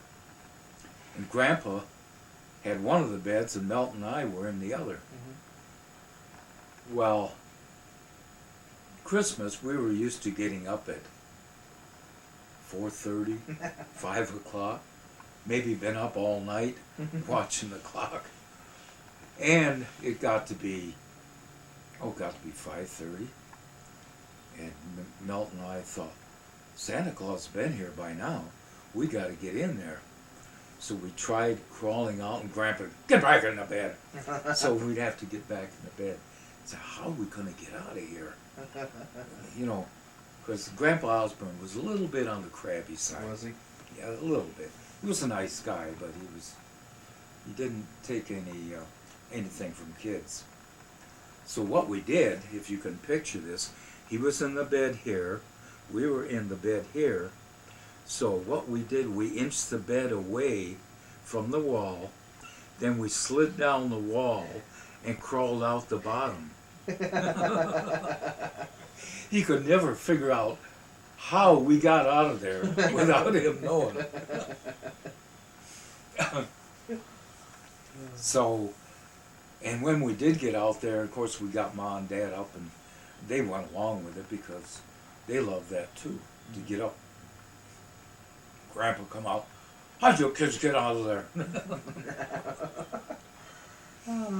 And Grandpa had one of the beds, and Milton and I were in the other. Well, Christmas, we were used to getting up at 4:30, 5 o'clock, maybe been up all night watching the clock. And it got to be 5:30. And Milton and I thought, Santa Claus has been here by now. We got to get in there. So we tried crawling out, and Grandpa, get back in the bed. So we'd have to get back in the bed. So how are we going to get out of here? You know, because Grandpa Osborne was a little bit on the crabby side. Was he? Yeah, a little bit. He was a nice guy, but he didn't take anything from kids. So what we did, if you can picture this, he was in the bed here, we were in the bed here. So what we did, we inched the bed away from the wall, then we slid down the wall and crawled out the bottom. He could never figure out how we got out of there without him knowing. So, and when we did get out there, of course we got Ma and Dad up, and they went along with it because they loved that too, to get up. Grandpa come out, how'd you kids get out of there?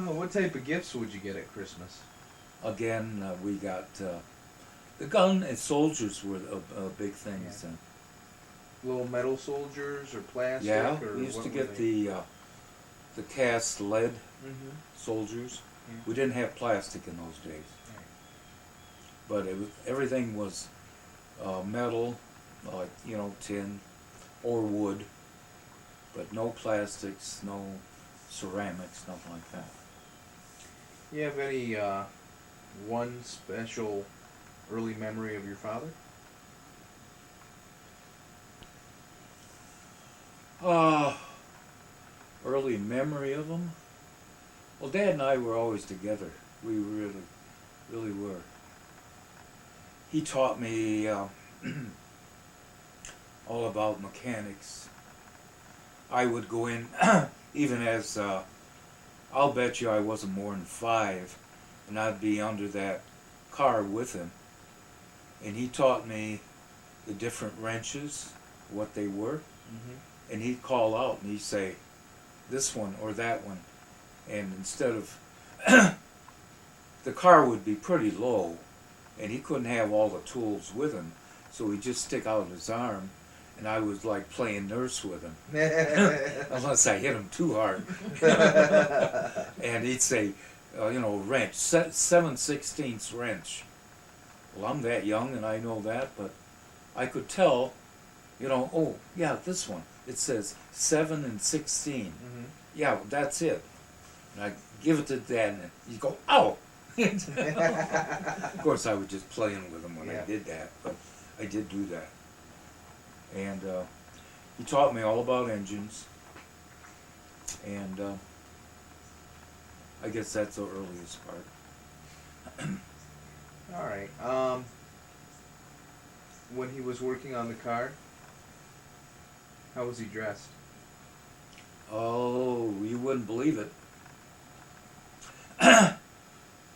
What type of gifts would you get at Christmas? Again, we got the gun and soldiers were big things. Yeah. Little metal soldiers or plastic? Yeah, or we used what to were get they? the cast lead soldiers. Yeah. We didn't have plastic in those days, but everything was metal, like tin or wood, but no plastics, no ceramics, nothing like that. You have any one special early memory of your father? Early memory of him? Well, Dad and I were always together. We really, really were. He taught me all about mechanics. I would go in, even as, I'll bet you I wasn't more than 5, and I'd be under that car with him. And he taught me the different wrenches, what they were. And he'd call out and he'd say, this one or that one. And instead of, the car would be pretty low, and he couldn't have all the tools with him, so he'd just stick out his arm, and I was like playing nurse with him. Unless I hit him too hard. And he'd say, wrench, 7/16 wrench. Well, I'm that young and I know that, but I could tell, oh, yeah, this one. It says 7 and 16. Yeah, that's it. And I give it to Dad, and he'd go, ow! Of course, I was just playing with him when I did that, but I did do that. And he taught me all about engines, and I guess that's the earliest part. All right. When he was working on the car, how was he dressed? Oh, you wouldn't believe it.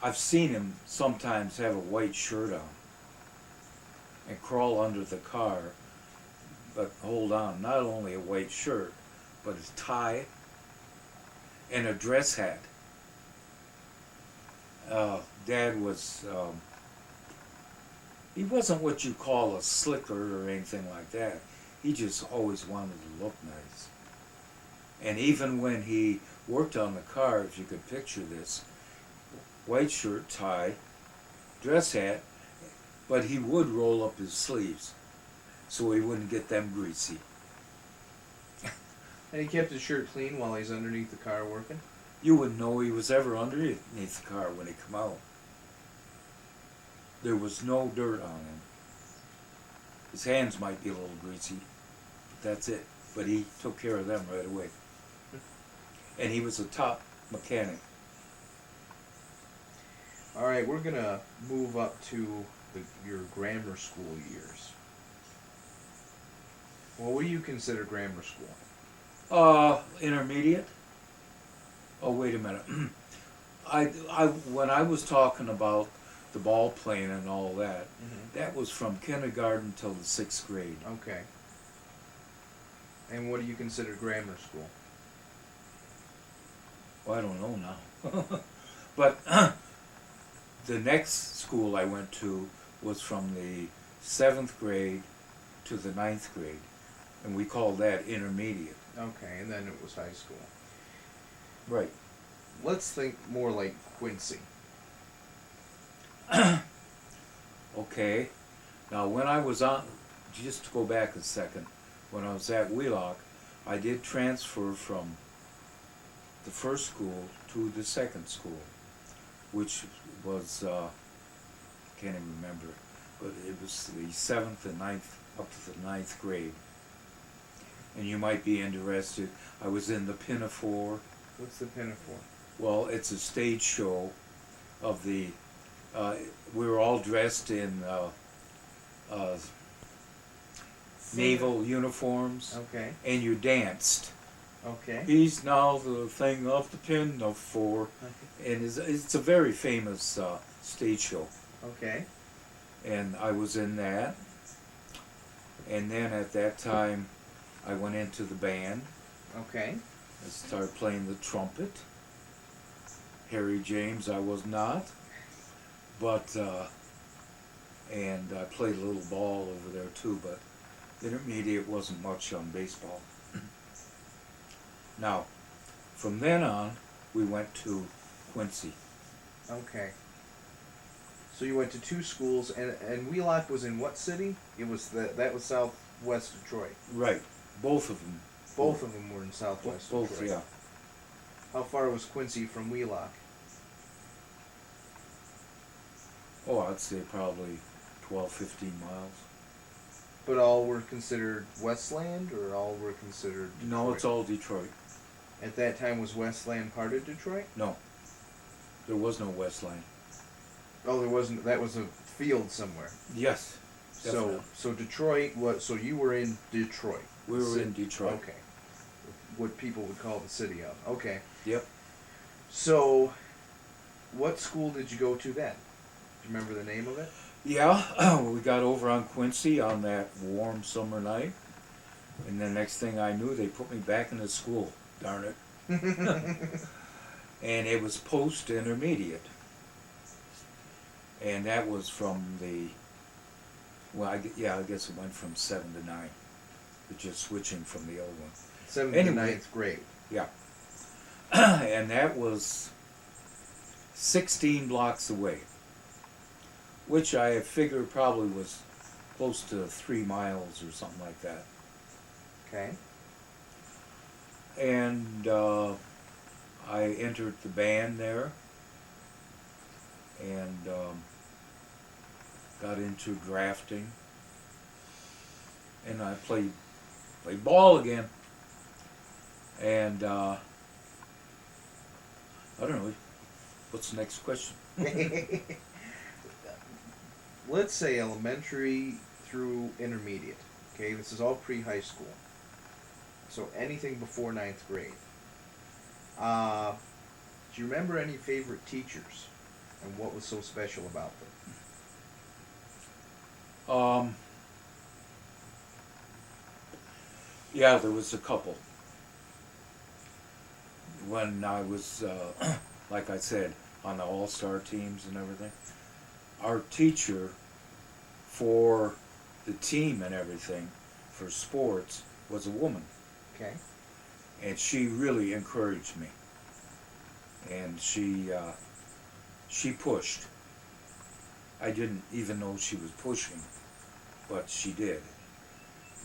I've seen him sometimes have a white shirt on and crawl under the car, but hold on, not only a white shirt, but a tie and a dress hat. Dad was he wasn't what you call a slicker or anything like that. He just always wanted to look nice. And even when he worked on the car, if you could picture this, white shirt, tie, dress hat, but he would roll up his sleeves so he wouldn't get them greasy. And he kept his shirt clean while he's underneath the car working? You wouldn't know he was ever underneath the car when he come out. There was no dirt on him. His hands might be a little greasy, but that's it. But he took care of them right away. And he was a top mechanic. All right, we're going to move up to your grammar school years. Well, what do you consider grammar school? Intermediate? Oh, wait a minute. When I was talking about the ball playing and all that, that was from kindergarten till the 6th grade. Okay. And what do you consider grammar school? Well, I don't know now. But the next school I went to was from the 7th grade to the 9th grade. And we called that intermediate. Okay, and then it was high school. Right. Let's think more like Quincy. Okay. Now, when I was on, just to go back a second, when I was at Wheelock, I did transfer from the first school to the second school, which was, can't even remember, but it was the 7th and 9th, up to the 9th grade. And you might be interested, I was in the Pinafore. What's the Pinafore? Well, it's a stage show of the, we were all dressed in naval uniforms, Okay. and you danced. Okay. He's now the thing of the Pinafore, and it's a very famous stage show. Okay. And I was in that, and then at that time I went into the band. Okay. I started playing the trumpet. Harry James I was not, but and I played a little ball over there too, but intermediate wasn't much on baseball. Now, from then on, we went to Quincy. Okay. So you went to two schools, and Wheelock was in what city? It was that was Southwest Detroit. Right, both of them. Both of them were in Southwest Both, Detroit. yeah. How far was Quincy from Wheelock? Oh, I'd say probably 12, 15 miles. But all were considered Westland, or all were considered Detroit? No, it's all Detroit. At that time, was Westland part of Detroit? No, there was no Westland. Oh, there wasn't. That was a field somewhere. Yes, definitely. So Detroit was. So you were in Detroit. We were in Detroit. Okay. What people would call the city of. Okay. Yep. So, what school did you go to then? Do you remember the name of it? Yeah, we got over on Quincy on that warm summer night, and the next thing I knew, they put me back into school. Darn it. And it was post-intermediate. And that was from the, well, I guess it went from 7 to 9. But just switching from the old one. 7th Anyway. to 9th grade. Yeah. And that was 16 blocks away, which I figure probably was close to 3 miles or something like that. Okay. And I entered the band there, and got into drafting, and I played ball again, and I don't know, what's the next question? Let's say elementary through intermediate. Okay, this is all pre-high school. So anything before 9th grade. Do you remember any favorite teachers and what was so special about them? Yeah, there was a couple. When I was, like I said, on the all-star teams and everything, our teacher for the team and everything, for sports, was a woman. Okay. And she really encouraged me. And she pushed. I didn't even know she was pushing, but she did.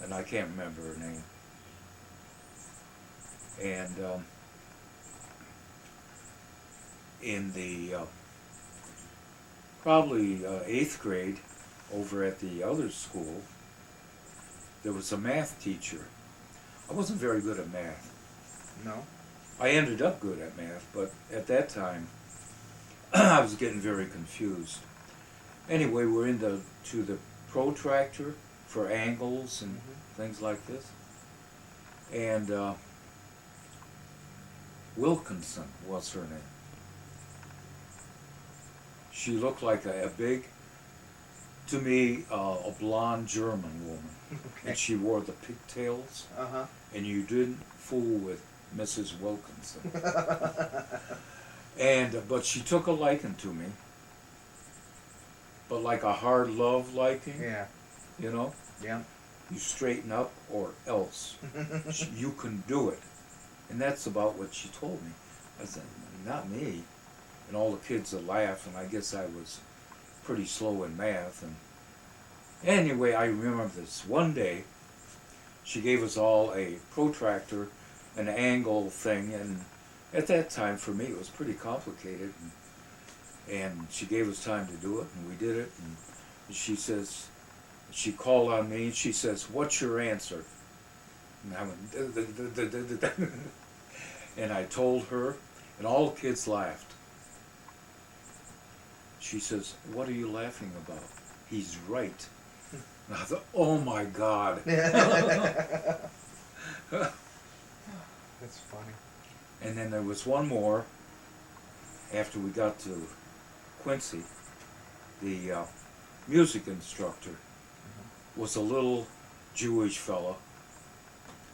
And I can't remember her name. And in the probably 8th grade, over at the other school, there was a math teacher. I wasn't very good at math. No. I ended up good at math, but at that time, I was getting very confused. Anyway, we're into the protractor for angles and things like this. And Wilkinson was her name. She looked like a big, to me, a blonde German woman. Okay. And she wore the pigtails. Uh-huh. And you didn't fool with Mrs. Wilkinson. And but she took a liking to me. But like a hard love liking, Yeah. you know? Yeah. You straighten up or else. You can do it. And that's about what she told me. I said, not me. And all the kids would laugh, and I guess I was pretty slow in math. And anyway, I remember this one day, she gave us all a protractor, an angle thing, and at that time for me it was pretty complicated. And she gave us time to do it, and we did it. And she says, she called on me, and she says, "What's your answer?" And I went, and I told her, and all the kids laughed. She says, "What are you laughing about? He's right." And I thought, oh my God. That's funny. And then there was one more after we got to Quincy. The music instructor was a little Jewish fella,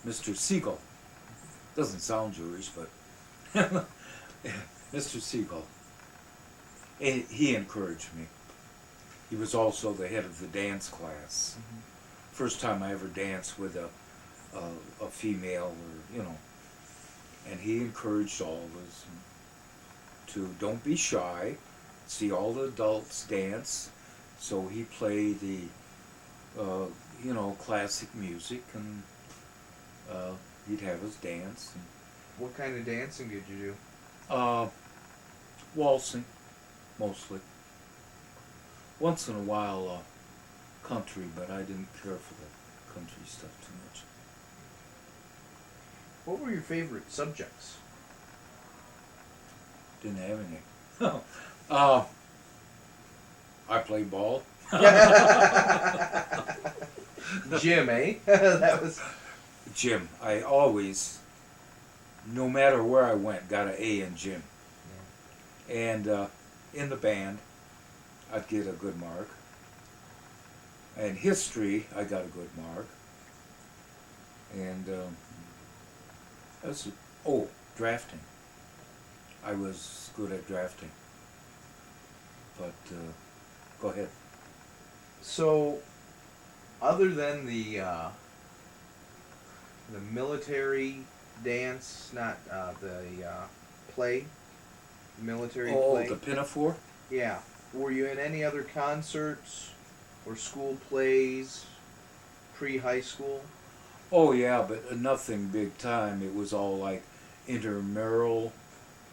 Mr. Siegel. Doesn't sound Jewish, but Mr. Siegel. And he encouraged me. He was also the head of the dance class. First time I ever danced with a female, or you know. And he encouraged all of us to don't be shy, see all the adults dance. So he played the, you know, classic music, and he'd have us dance. And, What kind of dancing did you do? waltzing, mostly. Once in a while, country, but I didn't care for the country stuff too much. What were your favorite subjects? Didn't have any. I played ball. Gym, eh? That was... Gym. I always, no matter where I went, got an A in gym. Yeah. And in the band, I'd get a good mark. And history, I got a good mark. And drafting. I was good at drafting. But go ahead. So, other than the military dance, not the play, military play. Oh, the pinafore? Yeah. Were you in any other concerts or school plays pre-high school? Oh yeah, but nothing big time. It was all like intramural,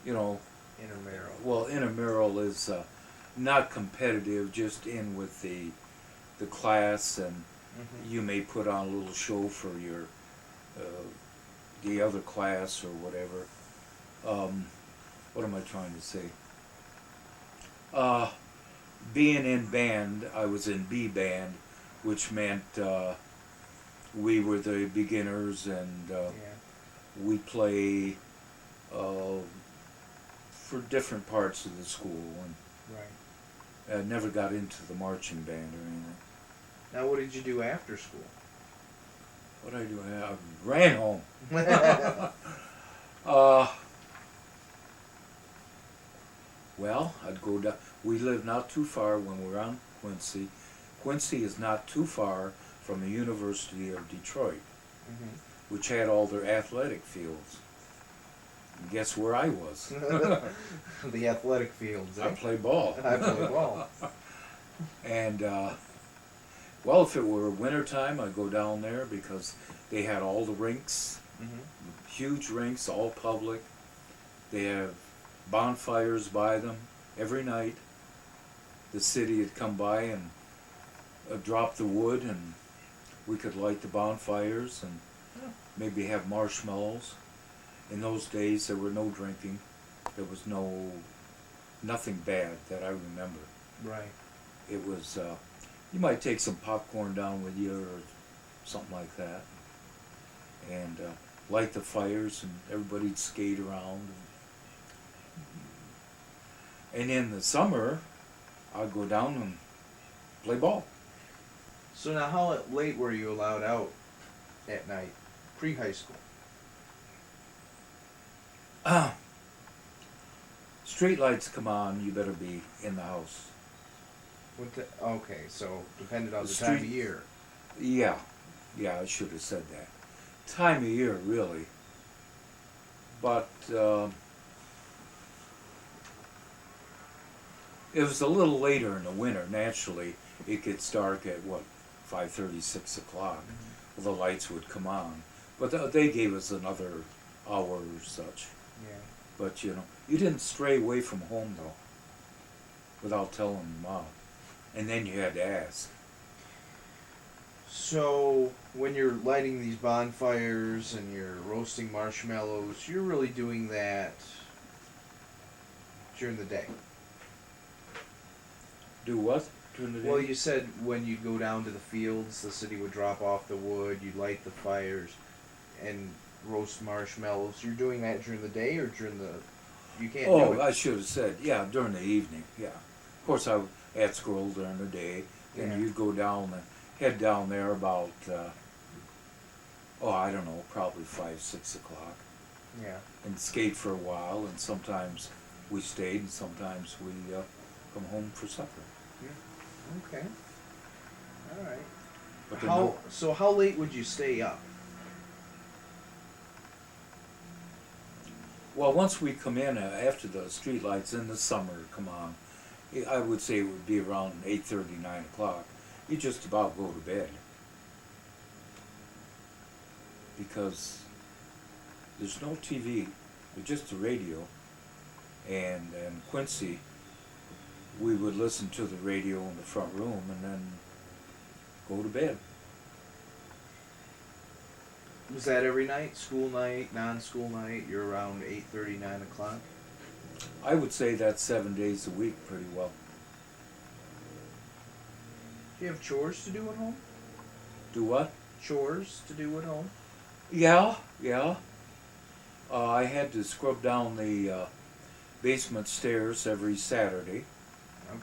you know. Intramural. Well, intramural is not competitive, just in with the class, and you may put on a little show for your the other class or whatever. What am I trying to say? Being in band, I was in B band, which meant we were the beginners, and we play for different parts of the school, and Right. I never got into the marching band or anything. Now, what did you do after school? What did I do? I ran home. Well, I'd go down. We lived not too far when we were on Quincy. Quincy is not too far from the University of Detroit, Mm-hmm. which had all their athletic fields. And guess where I was? The athletic fields. I Eh? play ball. I play ball. And, well, if it were wintertime, I'd go down there because they had all the rinks, Mm-hmm. huge rinks, all public. They have bonfires by them every night. The city had come by and drop the wood, and we could light the bonfires and maybe have marshmallows. In those days, there were no drinking. There was nothing bad that I remember. Right. It was, you might take some popcorn down with you or something like that, and light the fires, and everybody'd skate around. And in the summer, I'd go down and play ball. So now, how late were you allowed out at night, pre-high school? Street lights come on, you better be in the house. Okay, so depended on The the time of street- year. Yeah, I should have said that. Time of year, really. But it was a little later in the winter. Naturally, it gets dark at, 5:30, 6 o'clock. The lights would come on. But they gave us another hour or such. Yeah. But, you didn't stray away from home, though, without telling Mom. And then you had to ask. So when you're lighting these bonfires and you're roasting marshmallows, you're really doing that during the day. Do what during the day? Well, you said when you'd go down to the fields, the city would drop off the wood, you'd light the fires, and roast marshmallows. You're doing that during the day or during the... You can't do Oh, it. I should have said, yeah, during the evening, yeah. Of course, I would at school during the day. Then Yeah. you'd go down and head down there about, I don't know, probably 5, 6 o'clock. Yeah. And skate for a while, and sometimes we stayed, and sometimes we come home for supper. Okay. All right. But the So how late would you stay up? Well, once we come in, after the street lights in the summer come on, I would say it would be around 8:30, 9 o'clock. You just about go to bed. Because there's no TV, there's just the radio. And in Quincy, we would listen to the radio in the front room and then go to bed. Was that every night? School night, non-school night? You're around 8:30, 9 o'clock? I would say that's 7 days a week pretty well. Do you have chores to do at home? Do what? Chores to do at home? Yeah. I had to scrub down the basement stairs every Saturday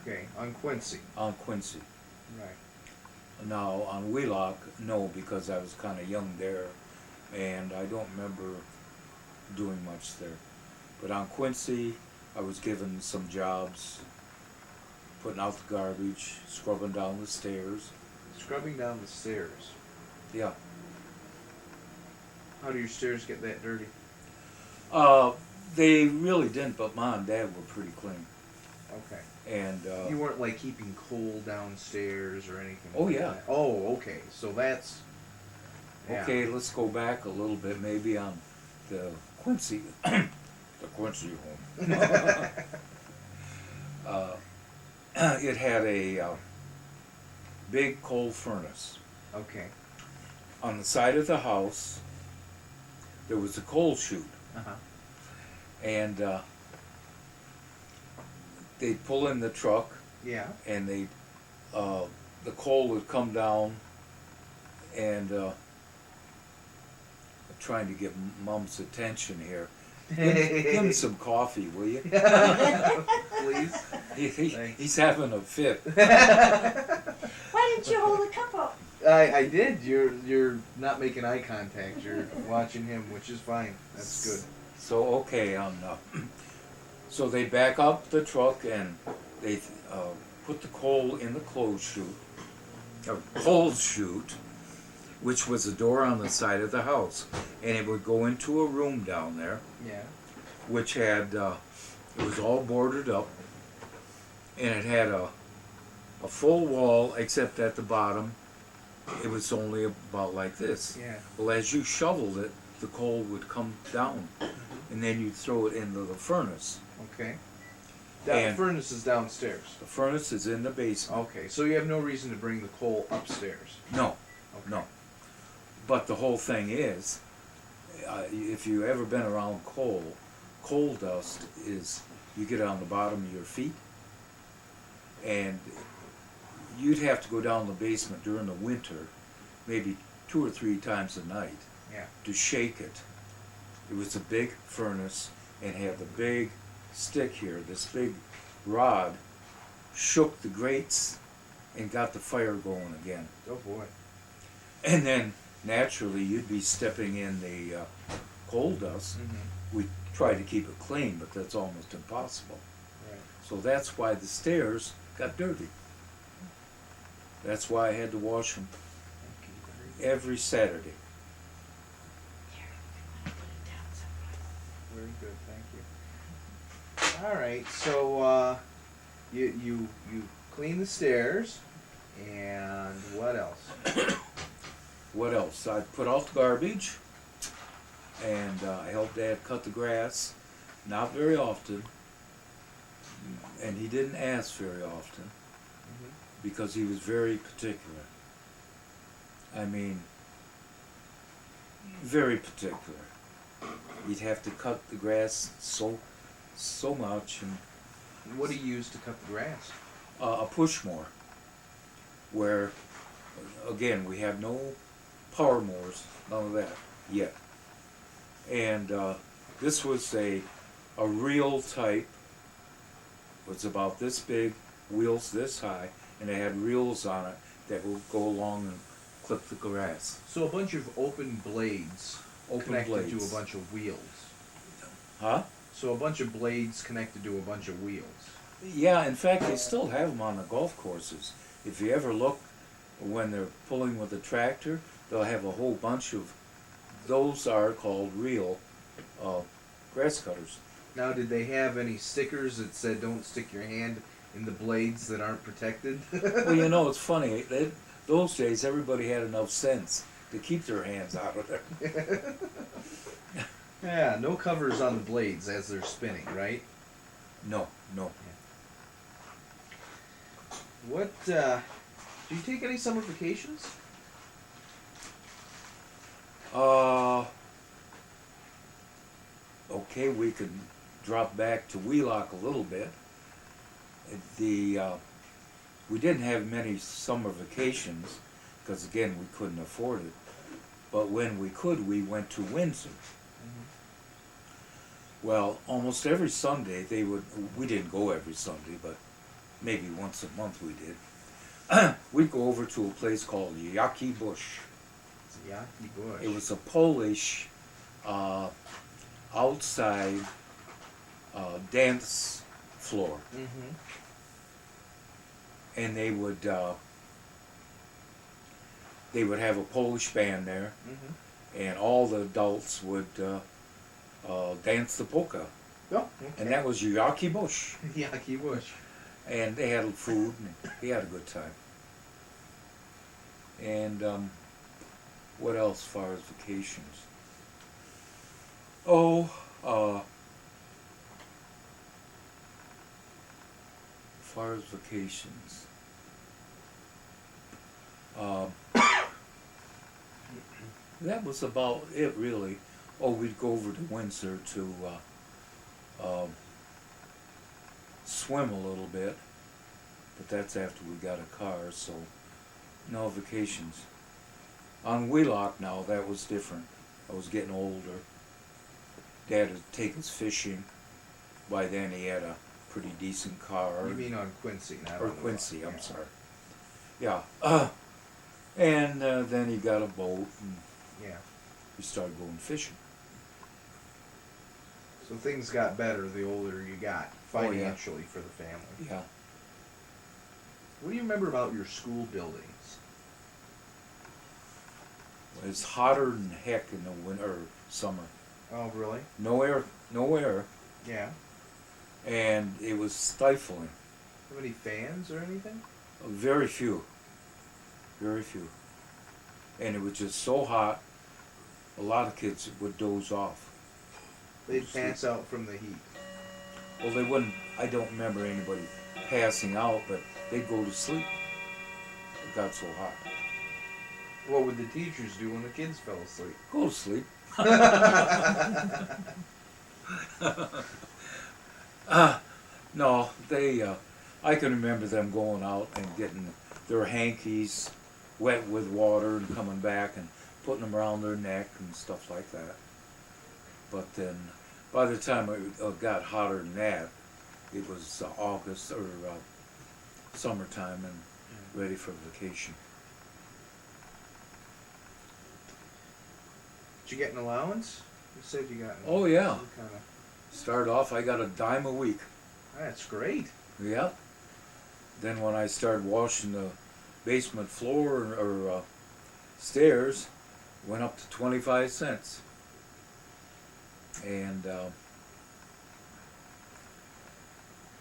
Okay, on Quincy. on Quincy. Right. Now, on Wheelock, no, because I was kind of young there, and I don't remember doing much there. But on Quincy, I was given some jobs, putting out the garbage, scrubbing down the stairs. Scrubbing down the stairs. Yeah. How do your stairs get that dirty? They really didn't, but Mom and Dad were pretty clean. Okay. And You weren't like keeping coal downstairs or anything Oh, like yeah. that? Oh, okay. So that's... Yeah. okay, let's go back a little bit, maybe on the Quincy, the Quincy home. It had a big coal furnace. Okay. On the side of the house, there was a coal chute, Uh-huh. and they'd pull in the truck, Yeah. and the coal would come down, and I'm trying to get Mom's attention here. Give him some coffee, will you? Please. He's having a fit. Why didn't you hold the cup up? I did. You're not making eye contact. You're watching him, which is fine. That's good. So okay, so they back up the truck and they put the coal in the closed chute, a coal chute, which was a door on the side of the house, and it would go into a room down there, Yeah. which had it was all boarded up, and it had a full wall except at the bottom it was only about like this. Yeah. Well, as you shoveled it, the coal would come down, and then you'd throw it into the furnace. Okay. The And- furnace is downstairs. The furnace is in the basement. Okay, so you have no reason to bring the coal upstairs. No, Okay. no. But the whole thing is, if you've ever been around coal dust is you get it on the bottom of your feet, and you'd have to go down the basement during the winter, maybe 2 or 3 times a night, Yeah. to shake it. It was a big furnace and had the big stick here, this big rod, shook the grates and got the fire going again. Oh boy. And then naturally you'd be stepping in the coal dust. Mm-hmm. We try to keep it clean, but that's almost impossible. Right. So that's why the stairs got dirty. That's why I had to wash them every Saturday. Here, I want to put it down somewhere. Very good, thank you. All right, so you clean the stairs, and what else? What else? I put out the garbage, and I helped Dad cut the grass. Not very often, and he didn't ask very often because he was very particular. I mean, very particular. He'd have to cut the grass so much, and What do you use to cut the grass? a push mower, where again we have no power mowers, none of that yet. And this was a reel type. It was about this big, wheels this high, and it had reels on it that would go along and clip the grass. So a bunch of open blades Open connected blades. to a bunch of wheels. Huh? So a bunch of blades connected to a bunch of wheels. Yeah, in fact, they still have them on the golf courses. If you ever look when they're pulling with a tractor, they'll have a whole bunch of, those are called reel grass cutters. Now, did they have any stickers that said "Don't stick your hand in the blades that aren't protected"? Well, you know, it's funny. Those days, everybody had enough sense to keep their hands out of there. Yeah, no covers on the blades as they're spinning, right? No. What, do you take any summer vacations? Okay, we could drop back to Wheelock a little bit. We didn't have many summer vacations because again we couldn't afford it. But when we could, we went to Windsor. Well, almost every Sunday we didn't go every Sunday, but maybe once a month we did. We'd go over to a place called Yaki Bush. It's a Yaki Bush. It was a Polish outside dance floor, Mm-hmm. and they would have a Polish band there, Mm-hmm. and all the adults would dance the polka, Oh, okay. and that was Yaki Bush. Yaki Bush. And they had food, and we had a good time. And what else as far as vacations? As far as vacations, that was about it really. Oh, we'd go over to Windsor to swim a little bit, but that's after we got a car, so no vacations. On Wheelock now, that was different. I was getting older. Dad would take us fishing. By then he had a pretty decent car. You mean on Quincy, not Or on the Quincy, rock, I'm yeah. sorry. Yeah. And then he got a boat and Yeah. we started going fishing. So things got better the older you got, Oh, yeah. financially for the family. Yeah. What do you remember about your school buildings? It's hotter than heck in the winter or summer. Oh, really? No air, Yeah. and it was stifling. Have any fans or anything? Very few, and it was just so hot. A lot of kids would doze off. They'd pass out from the heat. Well, they wouldn't. I don't remember anybody passing out, but they'd go to sleep. It got so hot. What would the teachers do when the kids fell asleep? Go to sleep. No, they. I can remember them going out and getting their hankies wet with water and coming back and putting them around their neck and stuff like that. But then, by the time it got hotter than that, it was August or summertime and ready for vacation. Did you get an allowance? You said you got an Oh yeah. some kind of... Started off, I got a dime a week. That's great. Yep. Then when I started washing the basement floor or stairs, went up to 25 cents. And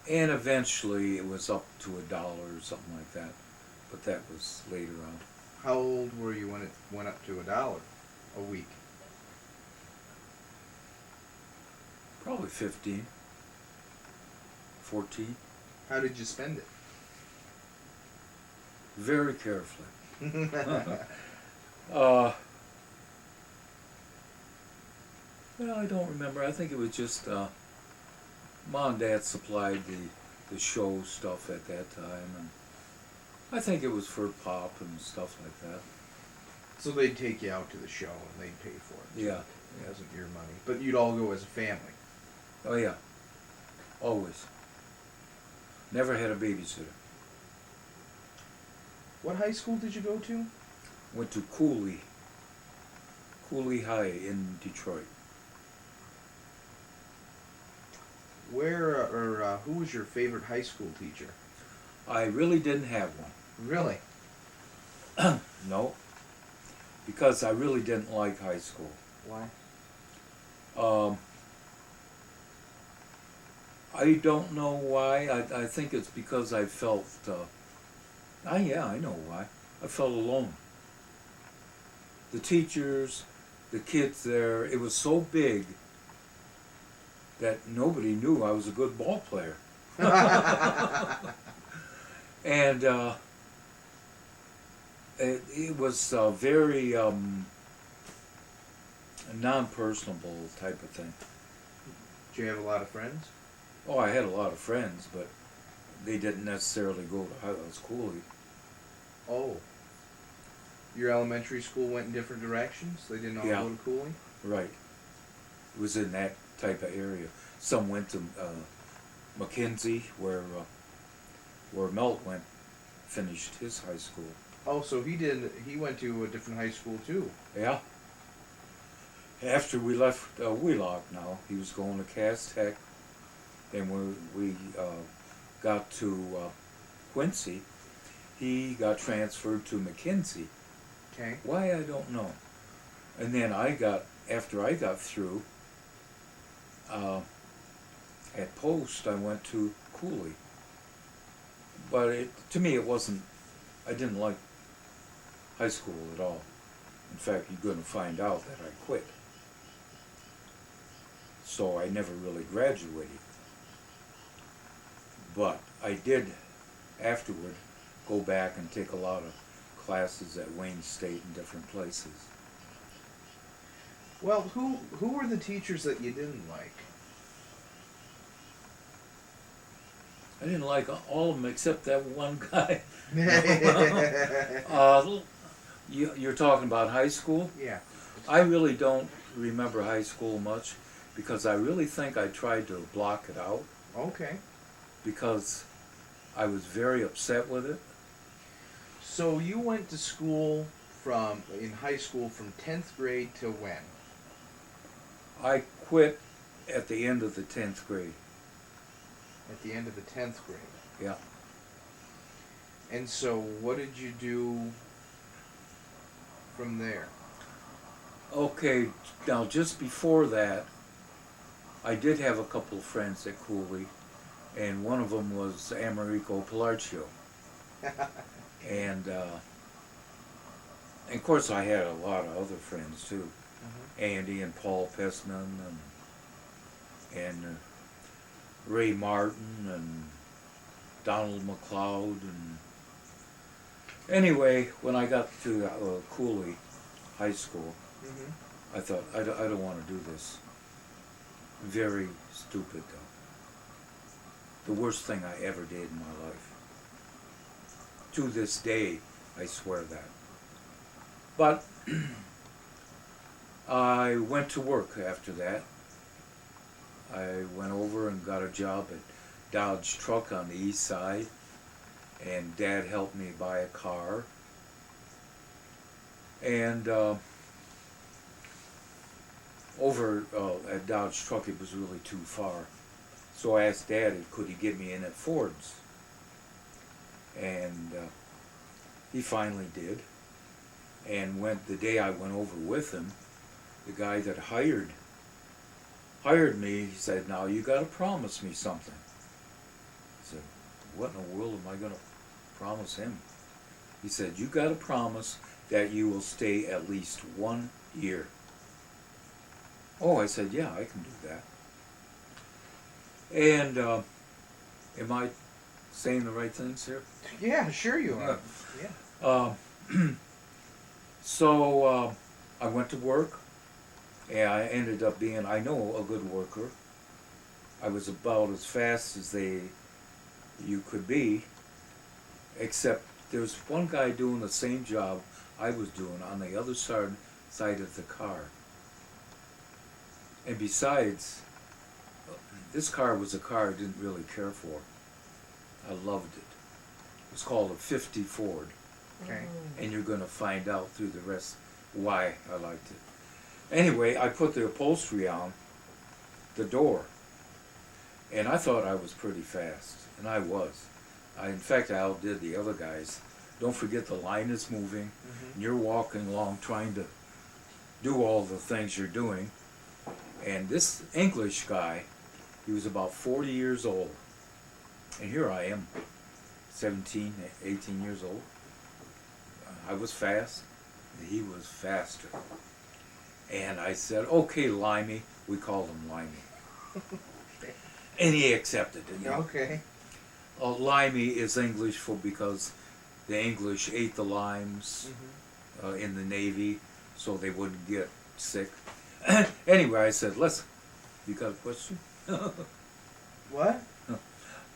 eventually it was up to $1 or something like that. But that was later on. How old were you when it went up to $1 a week? Probably 15, 14. How did you spend it? Very carefully. Well, I don't remember. I think it was just Mom and Dad supplied the show stuff at that time, and I think it was for pop and stuff like that. So they'd take you out to the show and they'd pay for it. Yeah. It wasn't your money. But you'd all go as a family. Oh yeah. Always. Never had a babysitter. What high school did you go to? Went to Cooley High in Detroit. Where who was your favorite high school teacher? I really didn't have one. Really? No. Because I really didn't like high school. Why? I don't know why. I think it's because I felt, yeah, I know why. I felt alone. The teachers, the kids there, it was so big that nobody knew I was a good ball player. And it was very non-personable type of thing. Did you have a lot of friends? Oh, I had a lot of friends, but they didn't necessarily go to school. Oh. Your elementary school went in different directions? They didn't all Yeah. go to Cooley? Right. It was in that type of area. Some went to McKenzie, where Melt finished his high school. Oh, so he went to a different high school too. Yeah. After we left Wheelock now, he was going to Cass Tech. And when we got to Quincy, he got transferred to McKenzie. Okay. Why, I don't know. And then after I got through, at Post, I went to Cooley. But to me, it wasn't, I didn't like high school at all. In fact, you're going to find out that I quit. So I never really graduated. But I did, afterward, go back and take a lot of classes at Wayne State and different places. Well, who were the teachers that you didn't like? I didn't like all of them except that one guy. You're talking about high school? Yeah. I really don't remember high school much because I really think I tried to block it out Okay. because I was very upset with it. So you went to school in high school from 10th grade to when? I quit at the end of the 10th grade. At the end of the 10th grade. Yeah. And so what did you do from there? Okay, now just before that, I did have a couple of friends at Cooley, and one of them was Americo Pilarcio. And of course I had a lot of other friends too. Andy and Paul Pessman and Ray Martin and Donald McLeod. And anyway, when I got to Cooley High School, I thought, I don't want to do this. Very stupid though. The worst thing I ever did in my life. To this day, I swear that. But I went to work after that. I went over and got a job at Dodge Truck on the east side, and Dad helped me buy a car. And over at Dodge Truck, it was really too far. So I asked Dad, could he get me in at Ford's? And he finally did. And the day I went over with him, the guy that hired me, he said, now you got to promise me something. I said, what in the world am I going to promise him? He said, you got to promise that you will stay at least 1 year. Oh, I said, yeah, I can do that. And am I saying the right things here? Yeah, sure you are. Yeah. So I went to work, and I ended up being, I know, a good worker. I was about as fast as you could be, except there was one guy doing the same job I was doing on the other side of the car. And besides, this car was a car I didn't really care for. I loved it. It was called a 50 Ford. Okay. And you're going to find out through the rest why I liked it. Anyway, I put the upholstery on the door, and I thought I was pretty fast, and I was. In fact, I outdid the other guys. Don't forget the line is moving, and you're walking along trying to do all the things you're doing. And this English guy, he was about 40 years old, and here I am, 17, 18 years old. I was fast, he was faster. And I said, okay, Limey. We called him Limey. And he accepted it. Okay. Limey is English because the English ate the limes in the Navy so they wouldn't get sick. Anyway, I said, you got a question? What?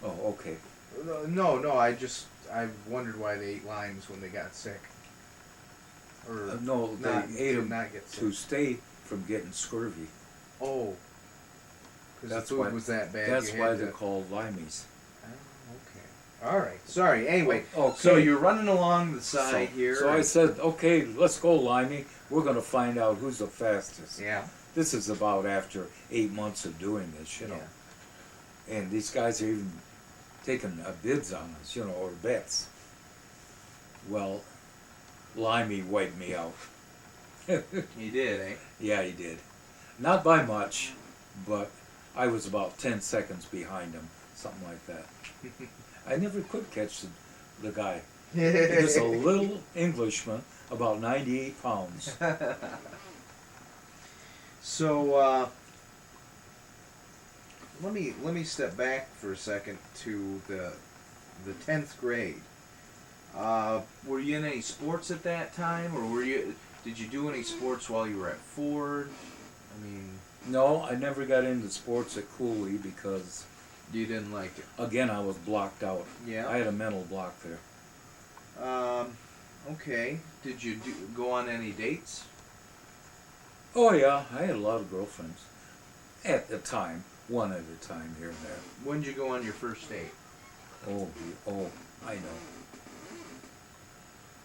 Oh, okay. No, I wondered why they ate limes when they got sick. Or No, they ate them not get sick. to stay from getting scurvy. Oh. Because the That's food why- was that bad. That's you why had they're to... called limeys. Oh, okay. All right. Sorry. Anyway, Okay. so you're running along the side here. So I said, okay, let's go, Limey. We're going to find out who's the fastest. Yeah. This is about after 8 months of doing this, you know. Yeah. And these guys are even taking bids on us, or bets. Well, Limey wiped me out. You did, eh? Yeah, he did. Not by much, but I was about 10 seconds behind him, something like that. I never could catch the guy. He was a little Englishman, about 98 pounds. So let me step back for a second to the 10th grade. Were you in any sports at that time, or did you do any sports while you were at Ford? I mean, No, I never got into sports at Cooley because, you didn't like it. again, I was blocked out. Yeah. I had a mental block there. Okay. Did you go on any dates? Oh yeah, I had a lot of girlfriends. At the time, one at a time here and there. When did you go on your first date? Oh, I know.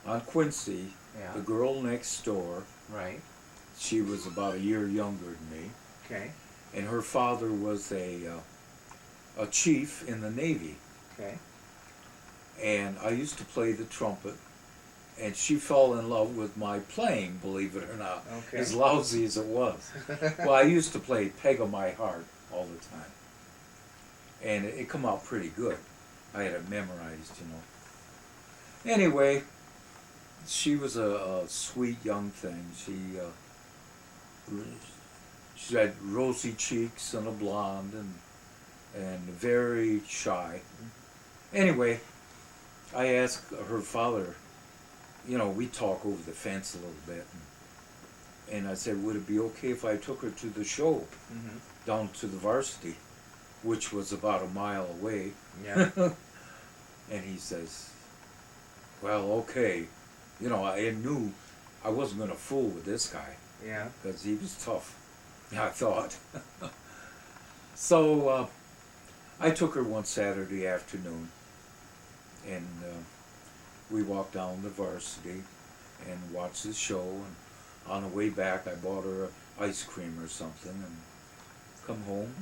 On Quincy, Yeah. the girl next door, Right. she was about a year younger than me, Okay. and her father was a chief in the Navy. Okay. And I used to play the trumpet, and she fell in love with my playing, believe it or not, Okay. as lousy as it was. Well, I used to play Peg of My Heart all the time, and it come out pretty good. I had it memorized, you know. Anyway, she was a sweet young thing. She had rosy cheeks and a blonde and very shy. Anyway, I asked her father, you know, we talk over the fence a little bit, and I said, would it be okay if I took her to the show down to the varsity, which was about a mile away? Yeah. And he says, well, okay. You know, I knew I wasn't going to fool with this guy Yeah. because he was tough, I thought. So I took her one Saturday afternoon, and we walked down the varsity and watched the show, and on the way back I bought her an ice cream or something and come home.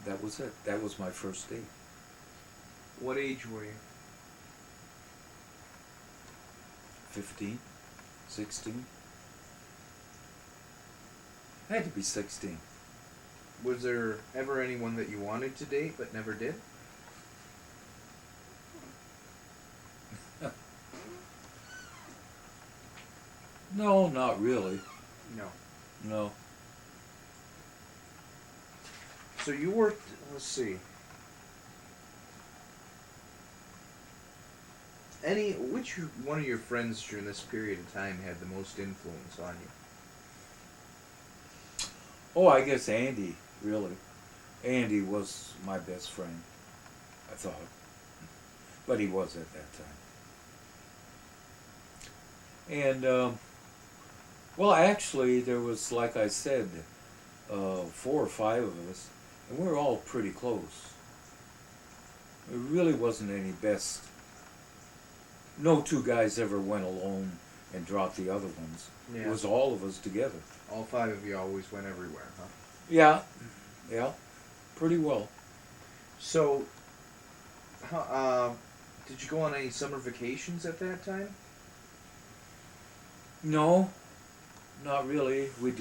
That was it. That was my first date. What age were you? 15, 16. I had to be 16. Was there ever anyone that you wanted to date but never did? No, not really. No. No. So you worked, let's see. Which one of your friends during this period of time had the most influence on you? Oh, I guess Andy, really. Andy was my best friend, I thought. But he was at that time. And, well, actually, there was, like I said, 4 or 5 of us, and we were all pretty close. It really wasn't any best. No 2 guys ever went alone and dropped the other ones. Yeah. It was all of us together. All 5 of you always went everywhere, huh? Yeah, yeah, pretty well. So, did you go on any summer vacations at that time? No, not really. We'd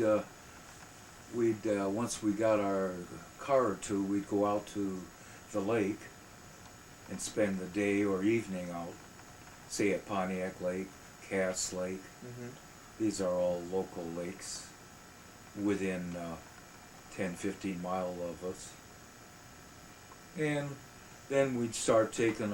once we got our car or 2, we'd go out to the lake and spend the day or evening out, say at Pontiac Lake, Cass Lake. Mm-hmm. These are all local lakes within 10-15 mile of us. And then we'd start taking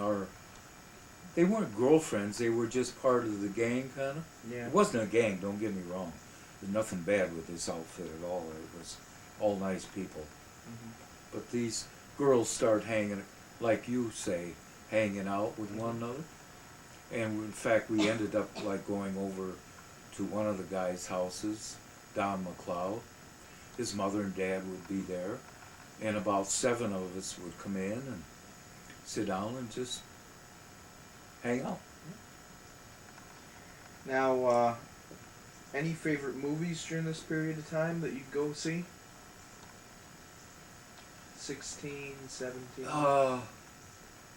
they weren't girlfriends, they were just part of the gang, kind of. Yeah. It wasn't a gang, don't get me wrong. There's nothing bad with this outfit at all. It was all nice people. Mm-hmm. But these girls start hanging, like you say, hanging out with one another. And in fact, we ended up like going over to one of the guys' houses, Don McLeod. His mother and dad would be there, and about 7 of us would come in and sit down and just hang out. Now, any favorite movies during this period of time that you'd go see? 16, 17?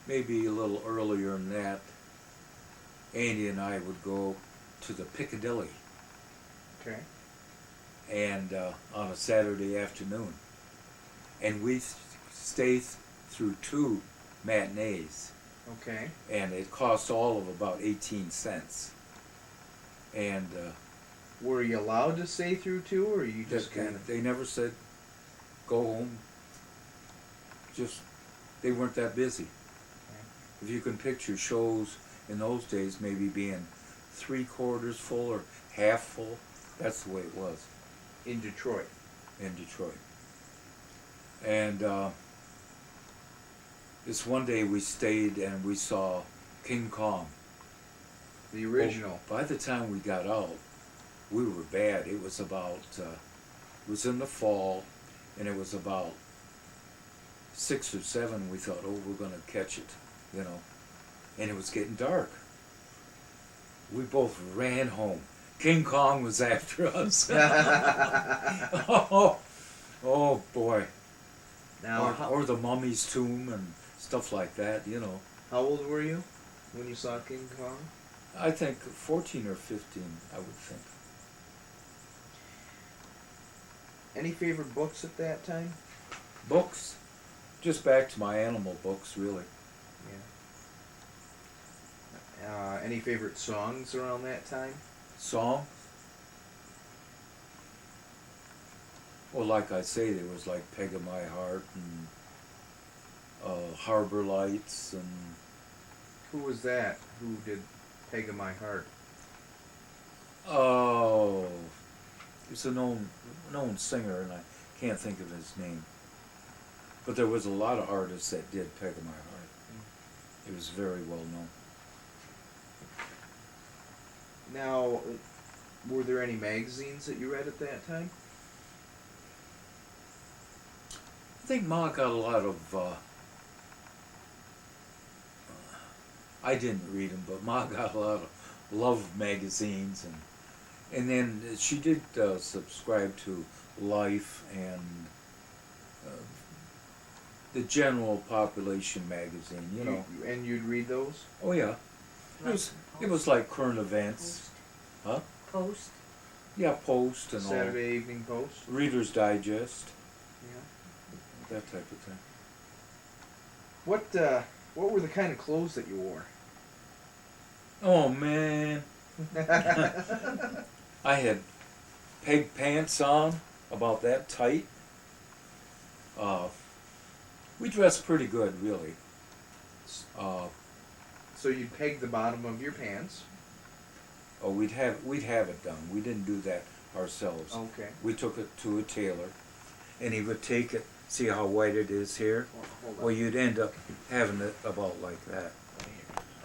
Maybe a little earlier than that. Andy and I would go to the Piccadilly, Okay. and on a Saturday afternoon, and we stayed through 2 matinees, Okay. and it cost all of about 18 cents. And Were you allowed to stay through 2, or you just kind of... they never said go home. Just they weren't that busy. If you can picture shows in those days maybe being 3/4 full or half full, that's the way it was In Detroit? in Detroit. And this one day we stayed and we saw King Kong. The original? Well, by the time we got out, we were bad. It was about, it was in the fall, and it was about 6 or 7. We thought, oh, we're going to catch it, you know. And it was getting dark. We both ran home. King Kong was after us. oh boy. Now, Or the Mummy's Tomb and stuff like that, you know. how old were you when you saw King Kong? I think 14 or 15, I would think. Any favorite books at that time? Books? Just back to my animal books, really. Yeah. Any favorite songs around that time? Song? Well, like I say, there was like Peg of My Heart and Harbor Lights and... Who was that? Who did Peg of My Heart? Oh, he's a known singer, and I can't think of his name. But there was a lot of artists that did Peg of My Heart. It was very well known. Now, were there any magazines that you read at that time? I think Ma got a lot of... I didn't read them, but Ma got a lot of love magazines, and then she did subscribe to Life and the general population magazine, you know. And you'd read those? Oh yeah, it was like current events, huh? Post. Yeah, Post and Saturday Evening Post? all. Reader's Digest, Yeah. that type of thing. What were the kind of clothes that you wore? Oh man, I had peg pants on, about that tight. We dressed pretty good, really. So you'd peg the bottom of your pants. Oh, we'd have it done. We didn't do that ourselves. Okay. We took it to a tailor, and he would take it. See how white it is here? Hold on. Well, you'd end up having it about like that.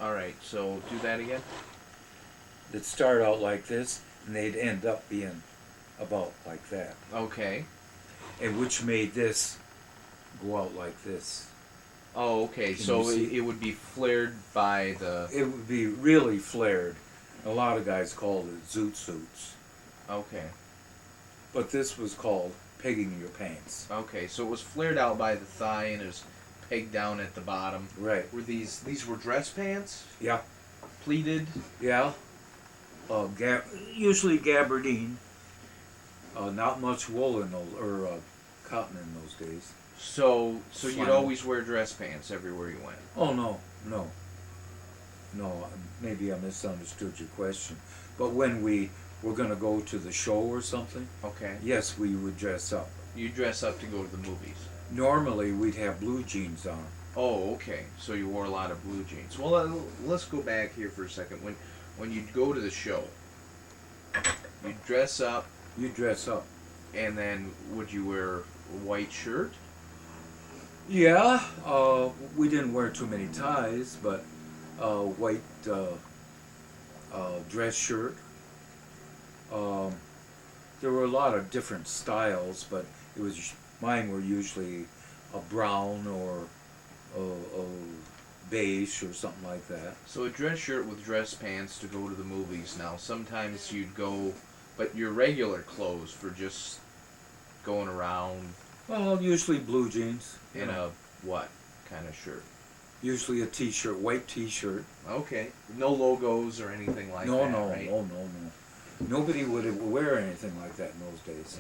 All right. So do that again. It'd start out like this, and they'd end up being about like that. Okay. And which made this go out like this. Oh, okay. Can So you see? it would be flared by the. It would be really flared. A lot of guys called it zoot suits. Okay. But this was called pegging your pants. Okay. So it was flared out by the thigh and it was pegged down at the bottom. Right. Were these were dress pants? Yeah. Pleated. Yeah. Usually gabardine. Not much wool in those, or cotton in those days. So you'd Flannel. always wear dress pants everywhere you went. Oh no. Maybe I misunderstood your question. But when we were going to go to the show or something, Okay. yes, we would dress up. You dress up to go to the movies. Normally, we'd have blue jeans on. Oh, okay. So you wore a lot of blue jeans. Well, let's go back here for a second. When you'd go to the show, you'd dress up, You dress up. and then would you wear a white shirt? Yeah, we didn't wear too many ties, but white dress shirt. There were a lot of different styles, but mine were usually a brown or a beige or something like that. So a dress shirt with dress pants to go to the movies. Now, sometimes you'd go, but your regular clothes for just going around Well, usually blue jeans. in a what kind of shirt? Usually a t-shirt, white t-shirt. Okay. No logos or anything like No, that, no, right? no. Nobody would wear anything like that in those days.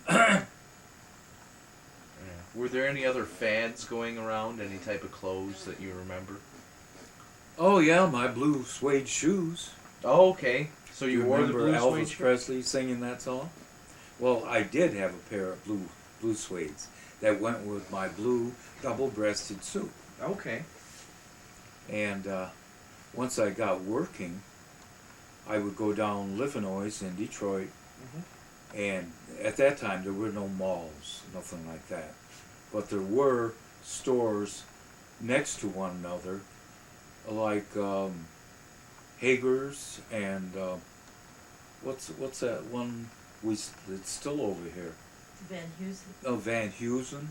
Yeah. Yeah. Were there any other fads going around? Any type of clothes that you remember? Oh yeah, my blue suede shoes. Oh, okay. So you wore the remember blue suede Elvis shirt? Presley singing that song? Well, I did have a pair of blue suedes that went with my blue double-breasted suit. Okay. And once I got working, I would go down Livernois in Detroit, and at that time there were no malls, nothing like that. But there were stores next to one another, like Hager's and what's that one it's still over here? Van Heusen. Van Heusen,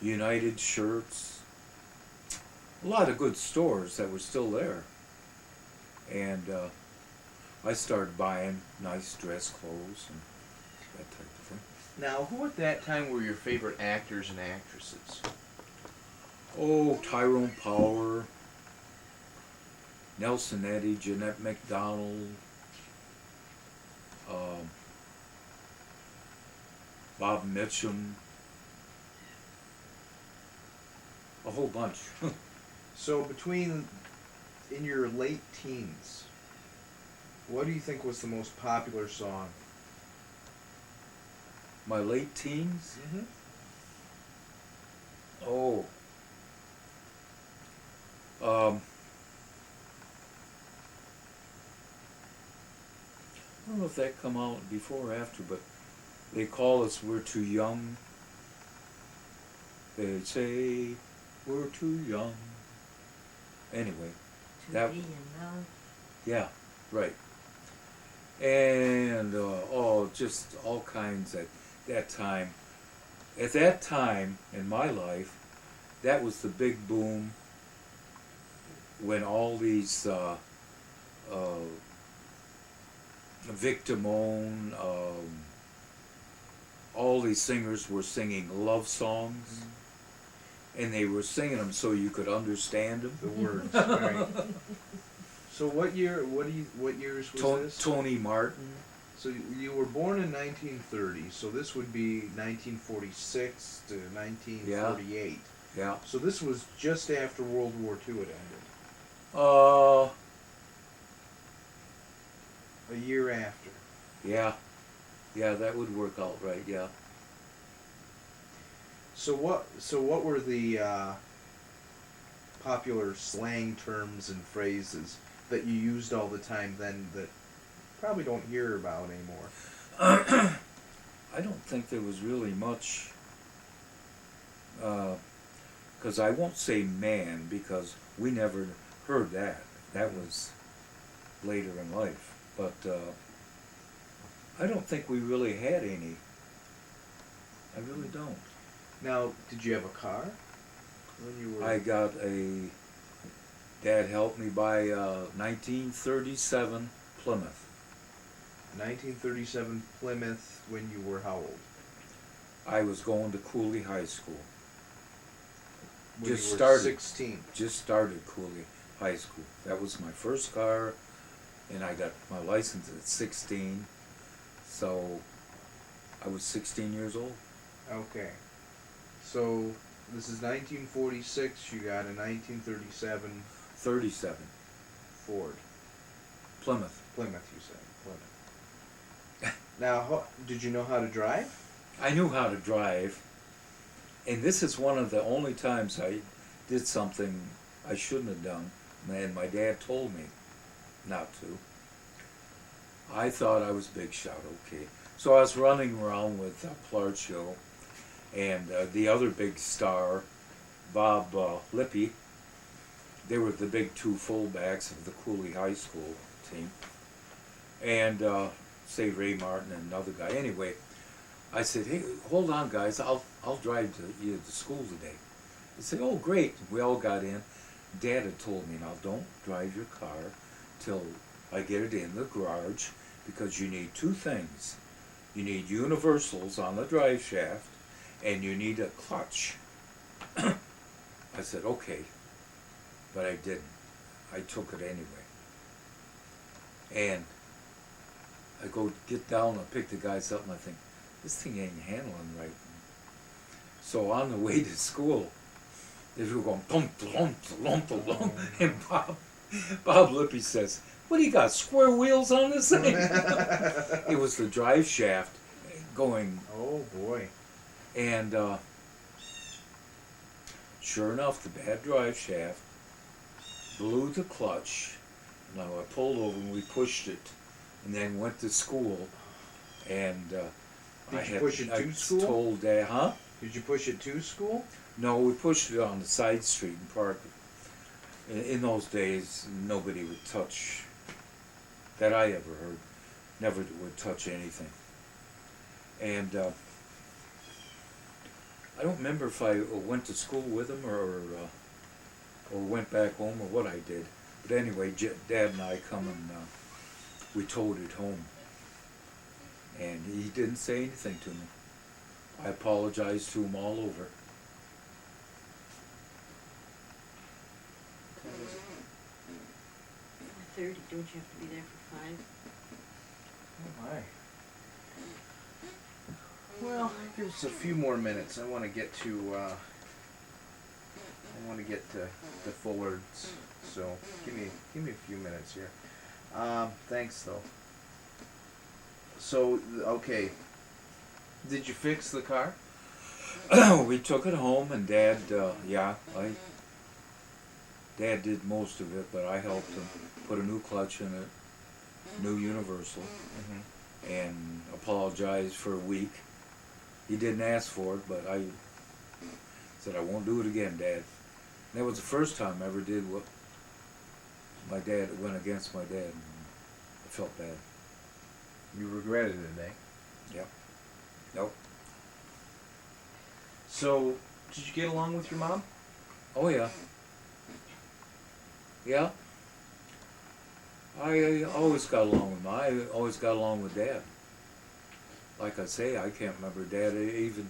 United Shirts, a lot of good stores that were still there. And I started buying nice dress clothes and that type of thing. Now, who at that time were your favorite actors and actresses? Oh, Tyrone Power, Nelson Eddy, Jeanette MacDonald, Bob Mitchum, a whole bunch. So in your late teens, what do you think was the most popular song? My late teens? Mm-hmm. Oh. I don't know if that come out before or after, but they call us We're Too Young. They say we're too young. Anyway, To that- be in love. yeah, right. And just all kinds at that time. At that time in my life, that was the big boom when all these Victimone, all these singers were singing love songs, and they were singing them so you could understand them. The words, right. So what years was this? Tony Martin. So you were born in 1930, so this would be 1946 to 1948. Yeah. So this was just after World War II had ended. A year after. Yeah. Yeah, that would work out right, yeah. So what were the popular slang terms and phrases that you used all the time then that probably don't hear about anymore? I don't think there was really much, because I won't say man, because we never heard that. That was later in life. But I don't think we really had any. I really don't. Now, did you have a car when you were? I got Dad helped me buy a 1937 Plymouth. 1937 Plymouth when you were how old? I was going to Cooley High School. When Just you were started. 16. Just started Cooley High School. That was my first car, and I got my license at 16. So I was 16 years old. Okay. So this is 1946. You got a 1937 37. Ford. Plymouth. Plymouth, you said. Plymouth. Now, did you know how to drive? I knew how to drive, and this is one of the only times I did something I shouldn't have done, and my dad told me not to. I thought I was big shot, okay. So I was running around with Plarcio and the other big star, Bob Lippy. They were the big two fullbacks of the Cooley High School team. And say Ray Martin and another guy. Anyway, I said, hey, hold on guys, I'll drive you to school today. They said, oh great. We all got in. Dad had told me, now don't drive your car till I get it in the garage, because you need two things. You need universals on the drive shaft, and you need a clutch. I said, okay. But I didn't. I took it anyway. And I go get down and pick the guys up, and I think, this thing ain't handling right. So on the way to school, they were going, thump, thump, thump, thump, and Bob Lippy says, what do you got, square wheels on this thing? It was the drive shaft going. Oh boy. And sure enough, the bad drive shaft blew the clutch. Now I pulled over and we pushed it, and then went to school. And Did you push it to school? Told Dad, huh? Did you push it to school? No, we pushed it on the side street in Park. In those days, nobody would touch, that I ever heard, never would touch anything. And I don't remember if I went to school with him or went back home or what I did. But anyway, Dad and I come and we towed it home. And he didn't say anything to me. I apologized to him all over. 5:30, don't you have to be there for 5? Oh my. Well, give us a few more minutes. I want to get to the Fullards. So give me a few minutes here. Thanks though. So okay, did you fix the car? We took it home, and Dad, Dad did most of it, but I helped him put a new clutch in it, new universal, and apologized for a week. He didn't ask for it, but I said, I won't do it again, Dad. And that was the first time I ever did what my dad went against my dad, and I felt bad. You regretted it, eh? Yep. Nope. So, did you get along with your mom? Oh yeah. Yeah. I always got along with Mom. I always got along with Dad. Like I say, I can't remember Dad even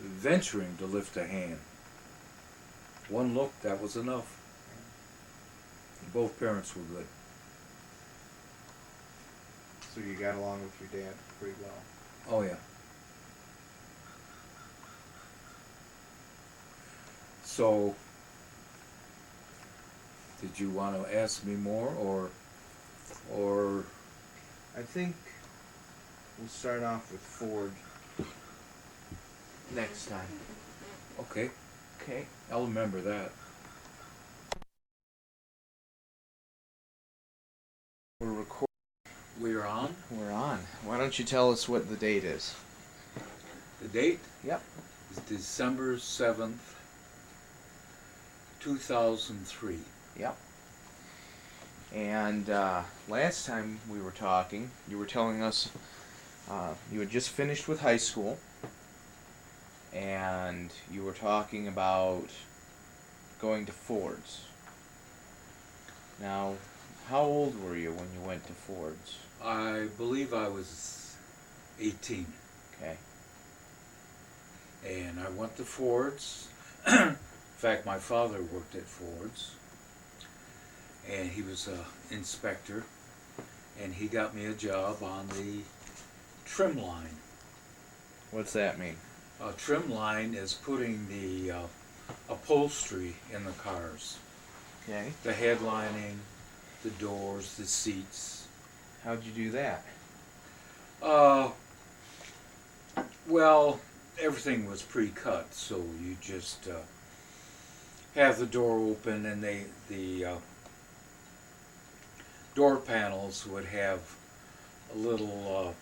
venturing to lift a hand. One look, that was enough. Both parents were good. So you got along with your dad pretty well. Oh yeah. So, did you want to ask me more, or I think we'll start off with Ford next time. okay, Okay. I'll remember that. We're recording. We're on. We're on. Why don't you tell us what the date is? The date Yep. is December 7th, 2003. Yep. And last time we were talking, you were telling us you had just finished with high school, and you were talking about going to Ford's. Now, how old were you when you went to Ford's? I believe I was 18, Okay. and I went to Ford's. In fact, my father worked at Ford's, and he was an inspector, and he got me a job on the trim line. What's that mean? A trim line is putting the upholstery in the cars. Okay. The headlining, the doors, the seats. How'd you do that? Well, everything was pre-cut, so you just have the door open, and the door panels would have a little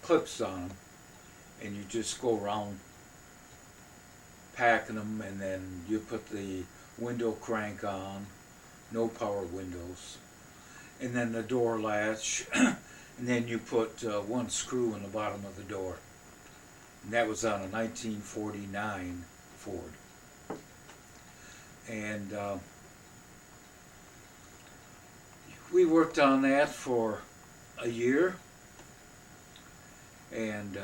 clips on them, and you just go around packing them, and then you put the window crank on, no power windows, and then the door latch, and then you put one screw in the bottom of the door. And that was on a 1949 Ford. And we worked on that for a year, and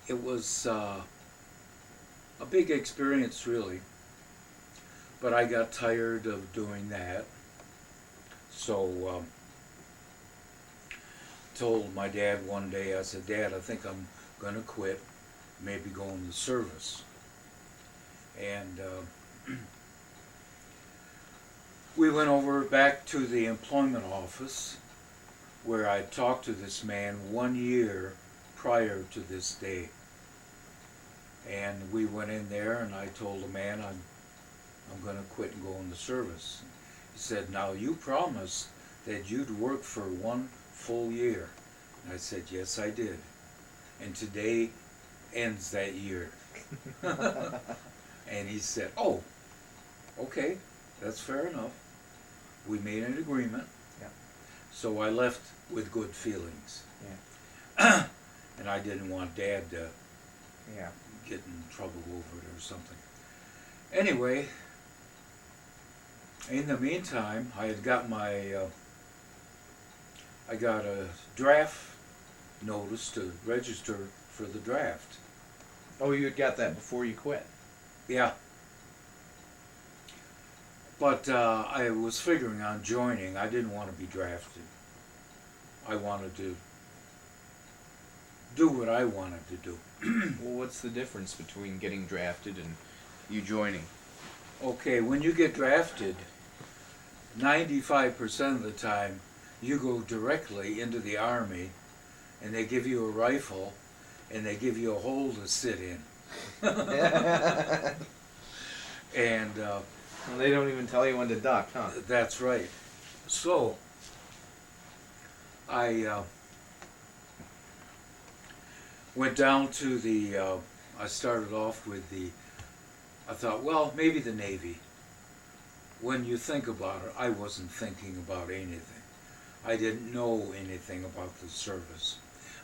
it was a big experience, really. But I got tired of doing that, so told my dad one day, I said, Dad, I think I'm going to quit, maybe go in the service. And we went over back to the employment office, where I talked to this man 1 year prior to this day. And we went in there, and I told the man I'm going to quit and go in the service. He said, now you promised that you'd work for 1 full year. And I said, yes, I did. And today ends that year. And he said, oh, okay, that's fair enough. We made an agreement. Yeah. So I left with good feelings. Yeah. And I didn't want Dad to Yeah. get in trouble over it or something. Anyway, in the meantime, I had got I got a draft notice to register for the draft. Oh, you had got that before you quit. Yeah. But I was figuring on joining. I didn't want to be drafted. I wanted to do what I wanted to do. Well, what's the difference between getting drafted and you joining? Okay, when you get drafted, 95% of the time, you go directly into the Army, and they give you a rifle, and they give you a hole to sit in. And Well, they don't even tell you when to duck, huh? that's right. So, I went down to the, I started off with I thought, well, maybe the Navy. When you think about it, I wasn't thinking about anything. I didn't know anything about the service.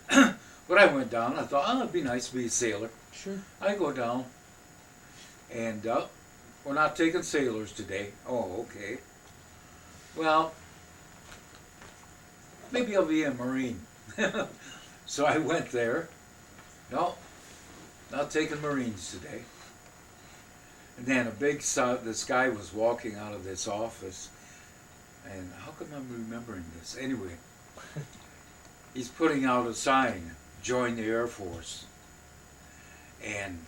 But I went down, I thought, oh, it'd be nice to be a sailor. Sure. I go down, and we're not taking sailors today. Oh, okay. Well, maybe I'll be a Marine. So I went there. No, not taking Marines today. And then this guy was walking out of this office, and how come I'm remembering this? Anyway, he's putting out a sign, join the Air Force. And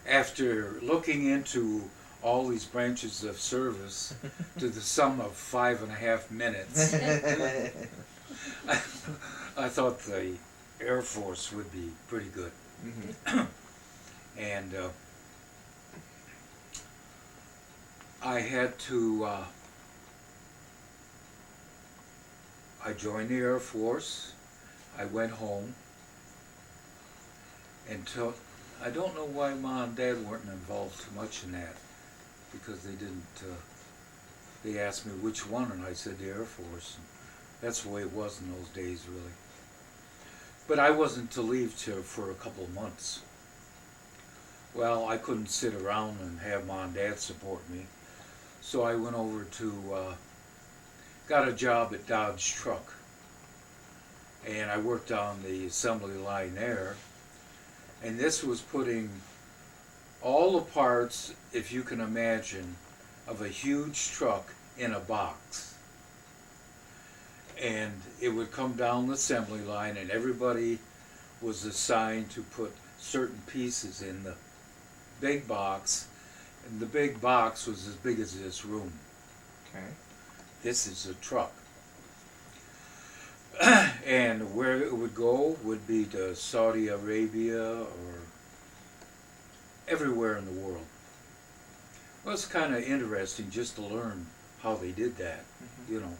after looking into all these branches of service to the sum of 5.5 minutes, I thought the Air Force would be pretty good. Mm-hmm. And I had to, I joined the Air Force. I went home until, I don't know why Mom and Dad weren't involved too much in that, because they didn't, they asked me which one, and I said the Air Force. And that's the way it was in those days, really. But I wasn't to leave for a couple of months. Well, I couldn't sit around and have Mom and Dad support me. So I went over to, got a job at Dodge Truck. And I worked on the assembly line there. And this was putting all the parts, if you can imagine, of a huge truck in a box. And it would come down the assembly line, and everybody was assigned to put certain pieces in the big box. And the big box was as big as this room. Okay. This is a truck. And where it would go would be to Saudi Arabia or everywhere in the world. Well, it's kind of interesting just to learn how they did that, you know.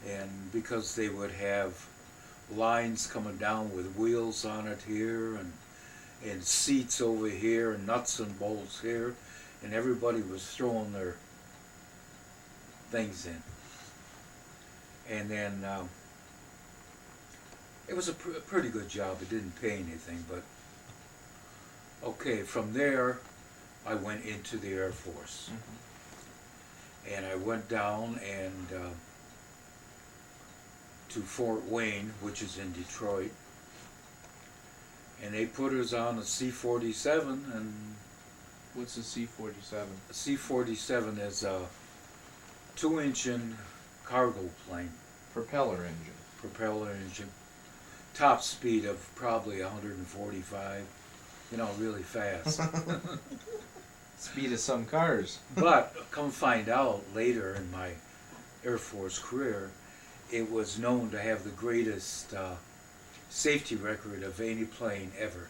And because they would have lines coming down with wheels on it here and seats over here and nuts and bolts here, and everybody was throwing their things in. And then it was a pretty good job. It didn't pay anything, but okay, from there I went into the Air Force. Mm-hmm. And I went down and to Fort Wayne, which is in Detroit, and they put us on a C-47. And What's a C-47? a C-47 is a 2-engine cargo plane. Propeller engine. Propeller engine. Top speed of probably 145, you know, really fast. Speed of some cars. But come find out later in my Air Force career, it was known to have the greatest safety record of any plane ever.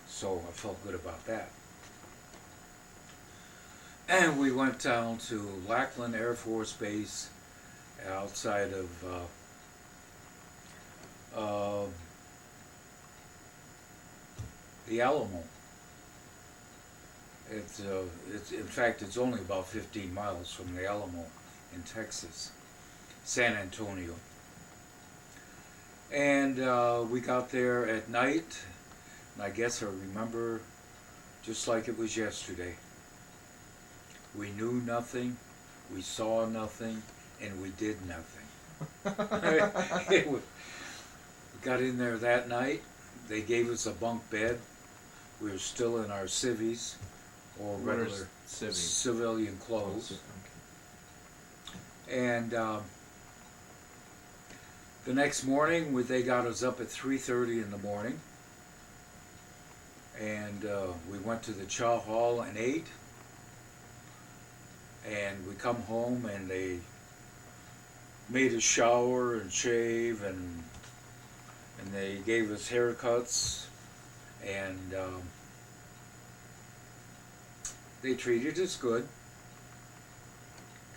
So I felt good about that. And we went down to Lackland Air Force Base outside of the Alamo. It's in fact, it's only about 15 miles from the Alamo in Texas, San Antonio. And we got there at night, and I guess I remember just like it was yesterday. We knew nothing, we saw nothing, and we did nothing. We got in there that night. They gave us a bunk bed. We were still in our civvies or What are regular civvies? civilian clothes. Okay. And the next morning, they got us up at 3:30 in the morning, and we went to the chow hall and ate. And we come home, and they made us shower and shave, and they gave us haircuts, and they treated us good.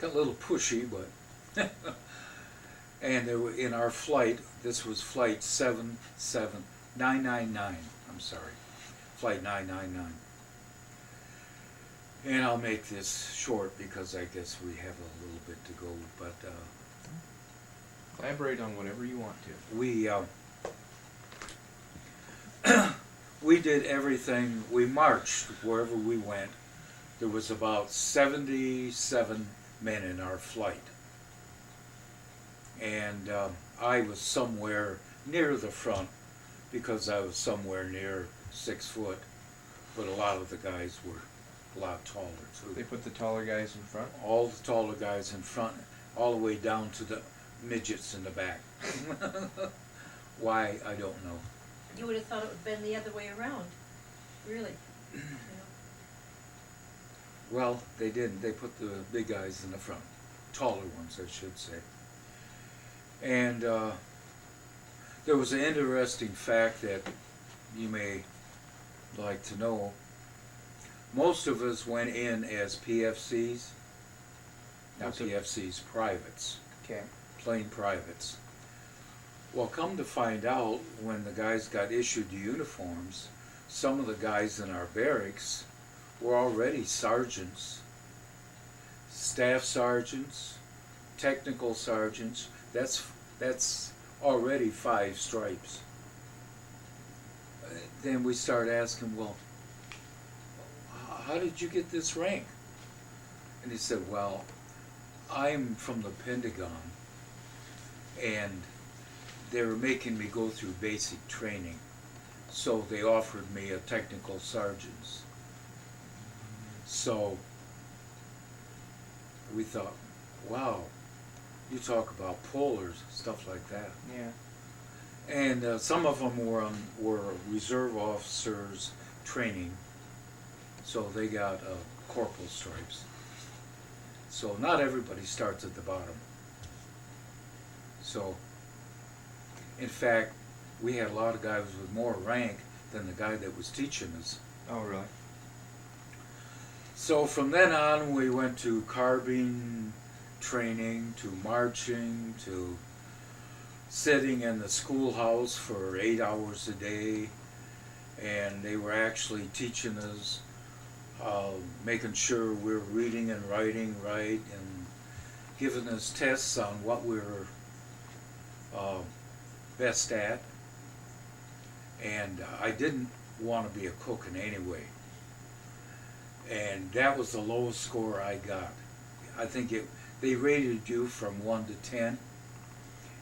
Got a little pushy, but and they were in our flight. This was flight 999. I'm sorry, flight 999. And I'll make this short because I guess we have a little bit to go. But Elaborate on whatever you want to. we did everything. We marched wherever we went. There was about 77 men in our flight. And I was somewhere near the front because I was somewhere near 6 foot. But a lot of the guys were a lot taller too. They put the taller guys in front? All the taller guys in front, all the way down to the midgets in the back. Why, I don't know. You would have thought it would have been the other way around, really. You know? Well, they didn't. They put the big guys in the front. Taller ones, I should say. And there was an interesting fact that you may like to know. Most of us went in as PFCs. Not PFCs, privates. Okay. Plain privates. Well, come to find out, when the guys got issued the uniforms, some of the guys in our barracks were already sergeants, staff sergeants, technical sergeants. That's already 5 stripes. Then we start asking, well, how did you get this rank? And he said, well, I'm from the Pentagon, and they were making me go through basic training, so they offered me a technical sergeant's. So we thought, wow, you talk about pullers, stuff like that. Yeah. And some of them were reserve officers training, so they got corporal stripes. So not everybody starts at the bottom. So, in fact, we had a lot of guys with more rank than the guy that was teaching us. Oh, really? So from then on, we went to carbine training, to marching, to sitting in the schoolhouse for 8 hours a day, and they were actually teaching us, making sure we were reading and writing right, and giving us tests on what we were best at. And I didn't want to be a cook in any way. And that was the lowest score I got. I think they rated you from 1 to 10,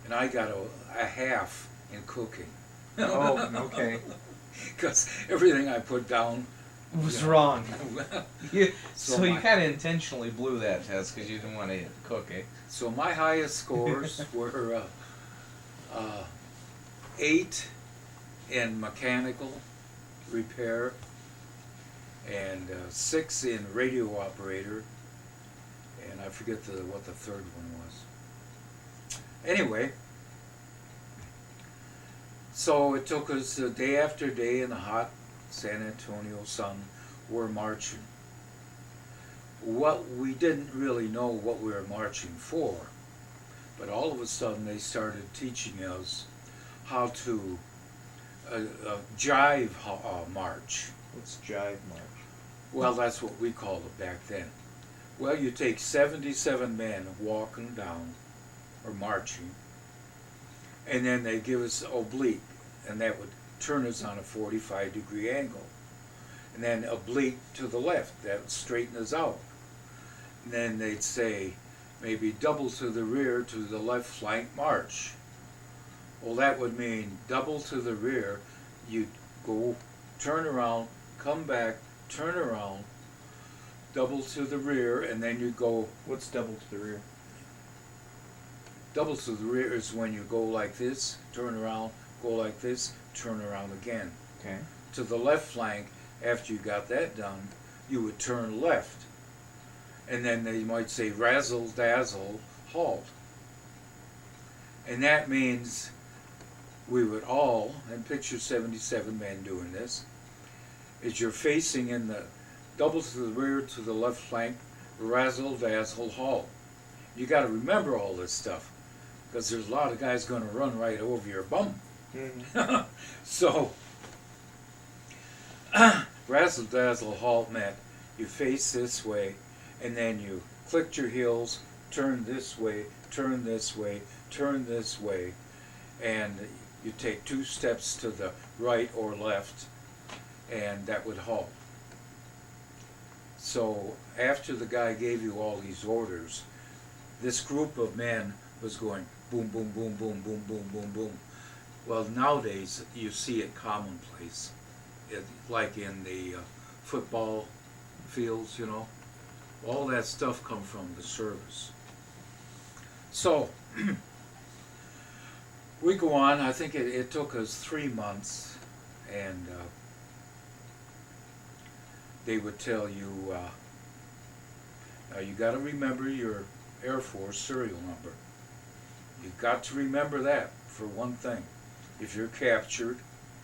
and I got a half in cooking. Oh, okay. Because everything I put down Was wrong. So you my- kind of intentionally blew that test because you didn't want to cook, eh? So my highest scores were 8 in mechanical repair, and 6 in radio operator, and I forget what the third one was. Anyway, so it took us day after day in the hot San Antonio sun. We're marching. We didn't really know what we were marching for, but all of a sudden they started teaching us how to jive march. What's jive march? Well, that's what we called it back then. Well, you take 77 men walking down, or marching, and then they give us oblique, and that would turn us on a 45-degree angle. And then oblique to the left, that would straighten us out. And then they'd say, maybe double to the rear to the left flank march. Well, that would mean double to the rear, you'd go, turn around, come back, turn around, double to the rear, and then you go. What's double to the rear? Double to the rear is when you go like this, turn around, go like this, turn around again. Okay. To the left flank, after you got that done, you would turn left. And then they might say razzle dazzle, halt. And that means we would all, and picture 77 men doing this, is you're facing in the double to the rear to the left flank, razzle dazzle, halt. You got to remember all this stuff, because there's a lot of guys going to run right over your bum. Mm-hmm. So, razzle dazzle halt meant you face this way, and then you clicked your heels, turn this way, turn this way, turn this way, and you take 2 steps to the right or left, and that would halt. So after the guy gave you all these orders, this group of men was going boom, boom, boom, boom, boom, boom, boom, boom. Well, nowadays you see it commonplace, like in the football fields, you know. All that stuff come from the service. So we go on. I think it took us 3 months, and they would tell you, now you got to remember your Air Force serial number. You've got to remember that for one thing, if you're captured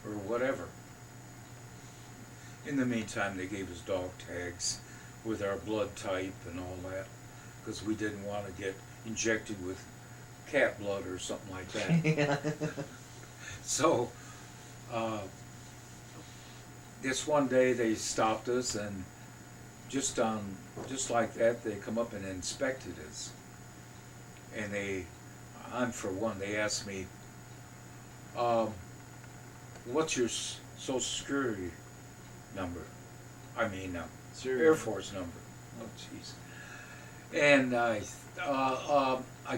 or whatever. In the meantime, they gave us dog tags with our blood type and all that, because we didn't want to get injected with cat blood or something like that. So, this one day they stopped us, and just like that, they come up and inspected us. And for one, they asked me, what's your social security number? I mean, Air Force number. Oh, jeez. And I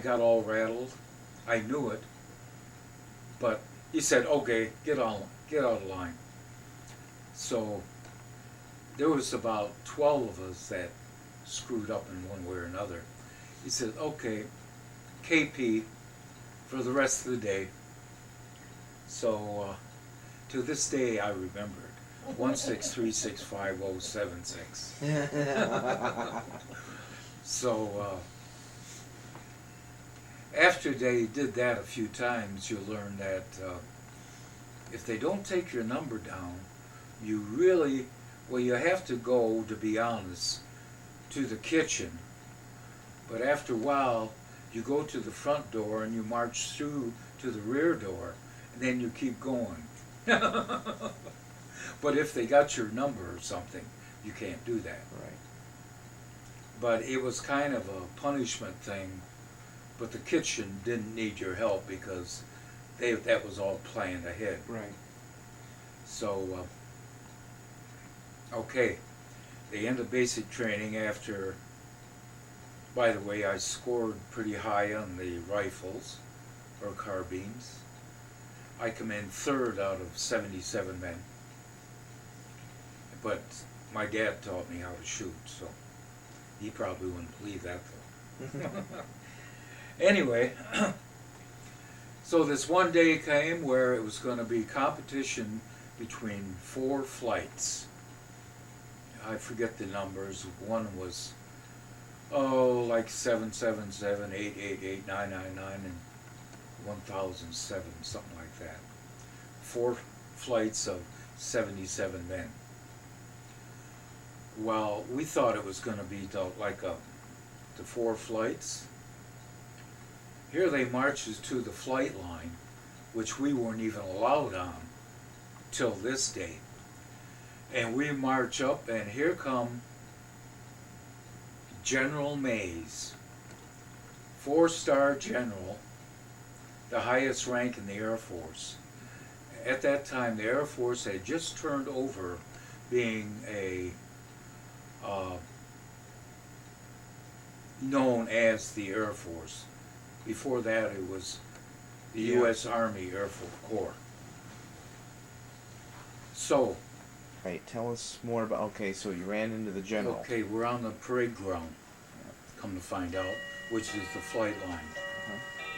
got all rattled. I knew it, but he said, "Okay, get out of line." So there was about 12 of us that screwed up in one way or another. He said, "Okay, KP for the rest of the day." So to this day, I remember it. 163650076. So after they did that a few times, you learn that if they don't take your number down, you have to go, to be honest, to the kitchen. But after a while, you go to the front door and you march through to the rear door, and then you keep going. But if they got your number or something, you can't do that. Right. But it was kind of a punishment thing. But the kitchen didn't need your help because that was all planned ahead. Right. So, okay, the end of basic training after, by the way, I scored pretty high on the rifles or carbines. I come in 3rd out of 77 men. But my dad taught me how to shoot, so he probably wouldn't believe that though. Anyway, so this one day came where it was going to be competition between 4 flights. I forget the numbers. One was, like 777, 888, 999, and 1007, something like that. 4 flights of 77 men. Well, we thought it was going to be the 4 flights. Here they march us to the flight line, which we weren't even allowed on till this day. And we march up, and here come General Mays, 4-star general, the highest rank in the Air Force. At that time, the Air Force had just turned over being known as the Air Force. Before that, it was the U.S. Army Air Force Corps. So, Right, tell us more about. Okay, so you ran into the general. Okay, we're on the parade ground, come to find out, which is the flight line.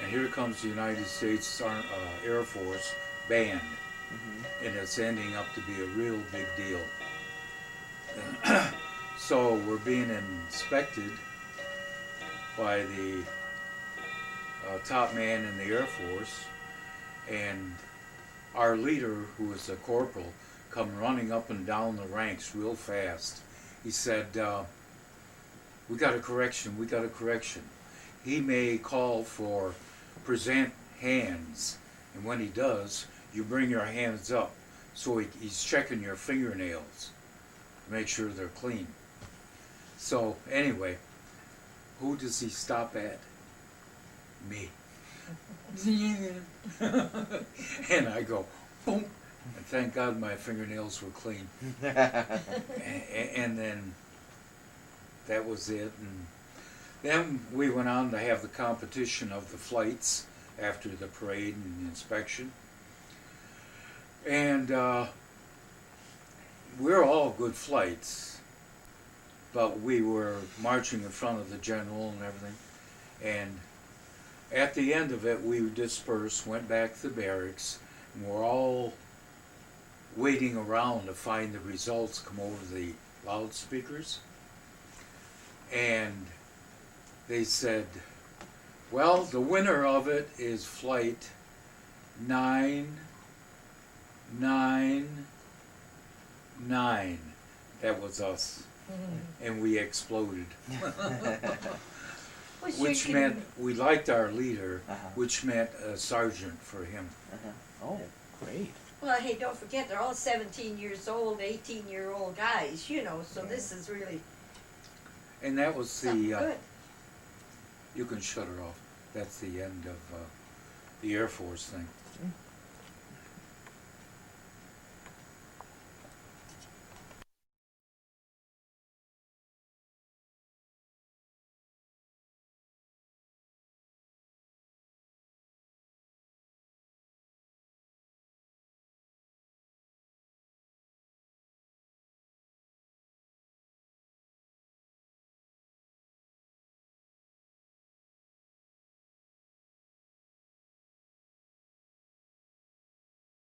And here comes the United States Air Force band, and it's ending up to be a real big deal. So we're being inspected by the top man in the Air Force, and our leader, who was a corporal, come running up and down the ranks real fast. He said, we got a correction, we got a correction. He may call for present hands, and when he does, you bring your hands up. So he's checking your fingernails to make sure they're clean. So anyway, who does he stop at? Me. And I go, boom, and thank God my fingernails were clean. And then that was it. And then we went on to have the competition of the flights after the parade and the inspection. And we're all good flights, but we were marching in front of the general and everything. And at the end of it, we dispersed, went back to the barracks, and we're all waiting around to find the results come over the loudspeakers. And they said, well, the winner of it is flight 999. That was us. And we exploded. Which meant we liked our leader, which meant a sergeant for him. Oh, great. Well, hey, don't forget, they're all 17 years old, 18-year-old guys, you know, so this is really And that was something the, good. you can shut her off. That's the end of the Air Force thing.